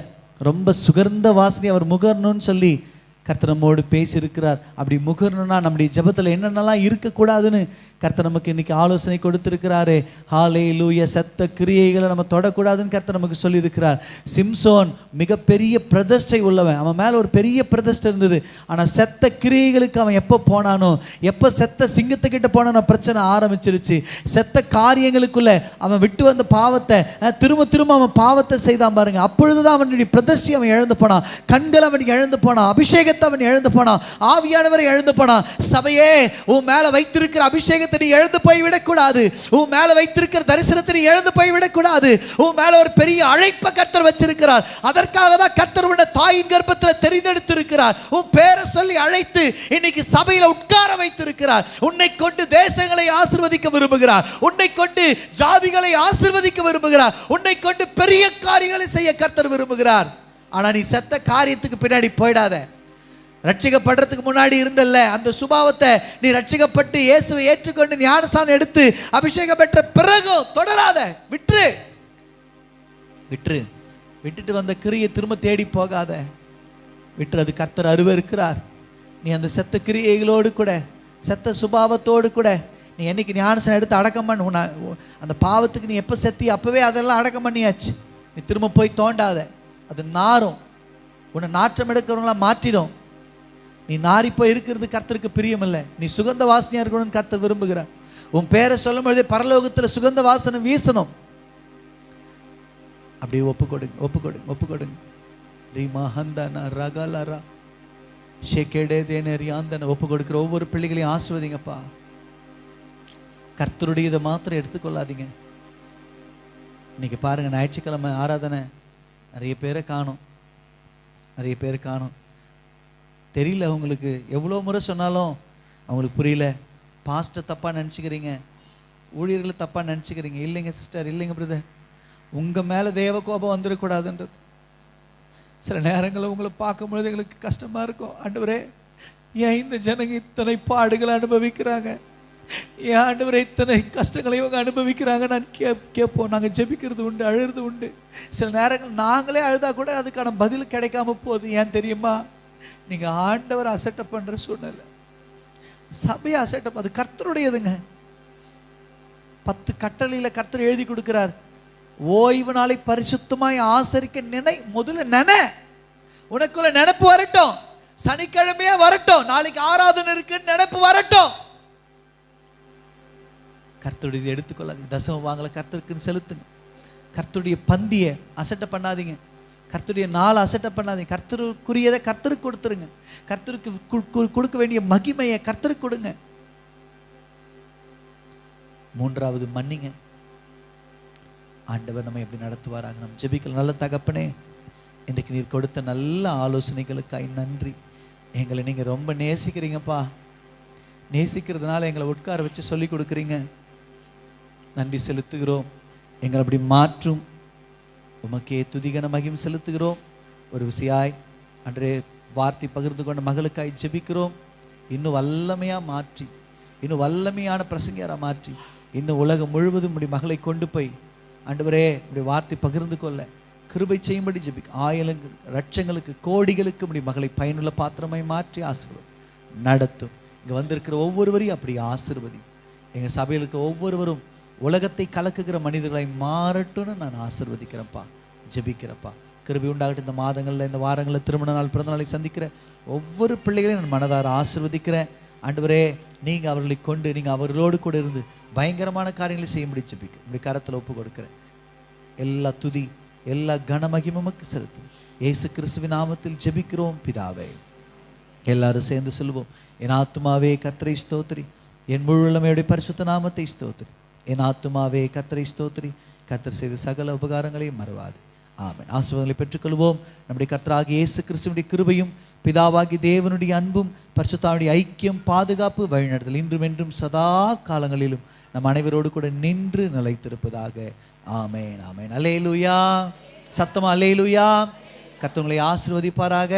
ரொம்ப சுகர்ந்த வாசனை அவர் முகரணும்னு சொல்லி கர்த்தர் நம்மோடு பேசியிருக்கிறார். அப்படி முகரணும்னா நம்முடைய ஜபத்தில் என்னென்னலாம் இருக்கக்கூடாதுன்னு கர்த்தர் நமக்கு இன்னைக்கு ஆலோசனை கொடுத்திருக்கிறாரே. ஹல்லேலூயா. செத்த கிரியைகளை நம்ம தொடக்கூடாதுன்னு கர்த்தர் நமக்கு சொல்லியிருக்கிறார். சிம்சோன் மிகப்பெரிய பிரதிஷ்டை உள்ளவன், அவன் மேலே ஒரு பெரிய பிரதிஷ்டை இருந்தது. ஆனால் செத்த கிரியைகளுக்கு அவன் எப்போ போனானோ, எப்போ செத்த சிங்கத்துக்கிட்ட போனானோ பிரச்சனை ஆரம்பிச்சிருச்சு. செத்த காரியங்களுக்குள்ள அவன் விட்டு வந்த பாவத்தை திரும்ப திரும்ப அவன் பாவத்தை செய்தான் பாருங்க. அப்பொழுதுதான் அவனுடைய பிரதிஷ்டை அவன் இழந்து போனான். கண்கள் அவன் இழந்து போனான். அபிஷேகத்தை அவன் இழந்து போனான். ஆவியானவரை இழந்து போனான். சபையே, உன் மேல வைத்திருக்கிற அபிஷேகத்தை நீ இழந்து போய்விடக்கூடாது. உன் மேல வைத்திருக்கிற தரிசனத்தை நீ இழந்து போய்விடக்கூடாது. உன் மேல ஒரு பெரிய அழைப்பை கர்த்தர் வச்சிருக்கிறார். அதற்காக தான் கர்த்தர் உன்னை தாயின் கர்ப்பத்தில் தெரிந்தெடுத்திருக்கிறார். உன் பேரை சொல்லி அழைத்து இன்னைக்கு சபையில உட்கார வைத்திருக்கிறார். உன்னை கொண்டு தேசங்களை ஆசீர்வதிக்க விரும்புகிறார். உன்னை கொண்டு ஜாதிகளை ஆசீர்வதிக்க விரும்புகிறார். உன்னை கொண்டு பெரிய காரியங்களை செய்ய கர்த்தர் விரும்புகிறார். ஆனா நீ செத்த காரியத்துக்கு பின்னாடி போயிடாத. ரட்சிக்கப்படுறதுக்கு முன்னாடி இருந்தல்ல அந்த சுபாவத்தை நீ ரட்சிக்கப்பட்டு இயேசுவை ஏற்றுக்கொண்டு ஞானஸ்நானம் எடுத்து அபிஷேகம் பெற்ற பிறகு தொடராத. விட்டுரு, விட்டுரு. விட்டுட்டு வந்த கிரியை திரும்ப தேடி போகாத. விட்டுரு. அது கர்த்தர் அருவருக்கிறார். நீ அந்த செத்த கிரியைகளோடு கூட, செத்த சுபாவத்தோடு கூட நீ என்னைக்கு ஞானஸ்நானம் எடுத்து அடக்கம் பண்ண, அந்த பாவத்துக்கு நீ எப்போ செத்தி அப்பவே அதெல்லாம் அடக்கம் பண்ணியாச்சு. நீ திரும்ப போய் தோண்டாத. அது நாரும். உன்னை நாற்றம் எடுக்கிறவங்களாம் மாற்றிடும். நீ நாரி போய் இருக்கிறது கர்த்தருக்கு பிரியம் இல்லை. நீ சுகந்த வாசனையா இருக்கணும்னு கர்த்தர் விரும்புகிறார். உன் பேரை சொல்லும் பொழுதே பரலோகத்தில் சுகந்த வாசனை வீசணும். அப்படியே ஒப்பு கொடுங்க, ஒப்பு கொடுங்க, ஒப்பு கொடுங்க. ஒப்பு கொடுக்கிற ஒவ்வொரு பிள்ளைகளையும் ஆசிர்வதிங்கப்பா. கர்த்தருடைய இதை மாத்திரம் எடுத்துக்கொள்ளாதீங்க. இன்னைக்கு பாருங்க, ஞாயிற்றுக்கிழமை ஆராதனை நிறைய பேரை காணும், நிறைய பேர் காணும். தெரியல அவங்களுக்கு, எவ்வளோ முறை சொன்னாலும் அவங்களுக்கு புரியல. பாஸ்டர் தப்பாக நினச்சிக்கிறீங்க, ஊழியர்களை தப்பாக நினச்சிக்கிறீங்க. இல்லைங்க சிஸ்டர், இல்லைங்க பிரதர், உங்கள் மேலே தேவ கோபம் வந்துடக்கூடாதுன்றது. சில நேரங்களில் உங்களை பார்க்கும்பொழுது எங்களுக்கு கஷ்டமாக இருக்கும். ஆண்டவரே, ஏன் இந்த ஜனங்க இத்தனை பாடுகளை அனுபவிக்கிறாங்க, ஏன் ஆண்டவரே இத்தனை கஷ்டங்களை இவங்க அனுபவிக்கிறாங்க நான் கேட்போம். நாங்கள் ஜெபிக்கிறது உண்டு, அழுறது உண்டு. சில நேரங்கள் நாங்களே அழுதா கூட அதுக்கான பதில் கிடைக்காம போகுது. ஏன் தெரியுமா? நீங்கள் ஆண்டவரை அசட்டப் பண்ணுற சூழ்நிலை, சபையை அசட்டப், அது கர்த்தருடையதுங்க. 10 கட்டளையில் கர்த்தர் எழுதி கொடுக்கிறார். ஓய்வு நாளை பரிசுத்தமாய் ஆசரிக்க நினை. முதல்ல நினை, உனக்குள்ள நினைப்பு வரட்டும். சனிக்கிழமையே வரட்டும், நாளைக்கு ஆராதனை இருக்குன்னு நினைப்பு வரட்டும். கர்த்தருடைய எடுத்துக்கொள்ளாதீங்க. தசம வாங்கல கர்த்தருக்குன்னு செலுத்துங்க. கர்த்தருடைய பந்தியை அசட்டை பண்ணாதீங்க, கர்த்தருடைய நாளை அசட்டை பண்ணாதீங்க. கர்த்தருக்குரியதை கர்த்தருக்கு கொடுத்துருங்க. கர்த்தருக்கு கொடுக்க வேண்டிய மகிமையை கர்த்தருக்கு கொடுங்க. 3வது மன்னிங்க. ஆண்டவர் நம்ம எப்படி நடத்துவாராங்க. நம்ம ஜெபிக்கலாம். நல்ல தகப்பனே, இன்றைக்கு நீர் கொடுத்த நல்ல ஆலோசனைகளுக்காய் நன்றி. எங்களை நீங்கள் ரொம்ப நேசிக்கிறீங்கப்பா. நேசிக்கிறதுனால எங்களை உட்கார வச்சு சொல்லி கொடுக்குறீங்க. நன்றி செலுத்துகிறோம். எங்களை அப்படி மாற்றும். உமக்கே துதிகன மகிமை செலுத்துகிறோம். ஒரு விசையாய் அன்றே வார்த்தை பகிர்ந்து கொண்ட மகளுக்காய் ஜெபிக்கிறோம். இன்னும் வல்லமையாக மாற்றி, இன்னும் வல்லமையான பிரசங்கியாராக மாற்றி, இன்னும் உலகம் முழுவதும் இப்படி மகளை கொண்டு போய் ஆண்டவரே இப்படி வார்த்தை பகிர்ந்து கொள்ள கிருபை செய்யும்படி ஜெபிக்க. ஆயிரங்களுக்கு, லட்சங்களுக்கு, கோடிகளுக்கு இப்படி மகளை பயனுள்ள பாத்திரமாய் மாற்றி ஆசீர்வதி நடத்தும். இங்கே வந்திருக்கிற ஒவ்வொருவரையும் அப்படி ஆசீர்வதி. எங்கள் சபைகளுக்கு ஒவ்வொருவரும் உலகத்தை கலக்குகிற மனிதர்களை மாறட்டும்னு நான் ஆசீர்வதிக்கிறேன்ப்பா, ஜெபிக்கிறப்பா. கிருபை உண்டாகட்டும். இந்த மாதங்களில், இந்த வாரங்களில், திருமண நாள், பிறந்த நாளை சந்திக்கிற ஒவ்வொரு பிள்ளைகளையும் நான் மனதார ஆசீர்வதிக்கிறேன். ஆண்டவரே, நீங்கள் அவர்களை கொண்டு, நீங்கள் அவர்களோடு கூட இருந்து பயங்கரமான காரியங்களை செய்ய முடியும் ஜெபிக்க இப்படி கரத்தில் ஒப்பு கொடுக்குறேன். எல்லா துதி, எல்லா கனமகிமமுக்கு செலுத்து. இயேசு கிறிஸ்துவின் நாமத்தில் ஜெபிக்கிறோம் பிதாவே. எல்லாரும் சேர்ந்து சொல்லுவோம். என் ஆத்துமாவே கர்த்தரை ஸ்தோத்திரி, என் முழு உள்ளமையுடைய பரிசுத்த நாமத்தை ஸ்தோத்திரி. என் ஆத்துமாவே கர்த்தரை ஸ்தோத்திரி, கர்த்தர் செய்த சகல உபகாரங்களையும் மறவாது. ஆமென். ஆசீர்வாதங்களை பெற்றுக்கொள்வோம். நம்முடைய கர்த்தராகிய இயேசு கிறிஸ்துவினுடைய கிருபையும், பிதாவாகி தேவனுடைய அன்பும், பரிசுத்தாவுடைய ஐக்கியம், பாதுகாப்பு, வழிநடத்தல் இன்றும் என்றும் சதா காலங்களிலும் நம் அனைவரோடு கூட நின்று நிலைத்திருப்பதாக. ஆமென், ஆமென். அல்லேலூயா. சத்தமா அல்லேலூயா. கர்த்தர் உங்களை ஆசீர்வதிப்பாராக.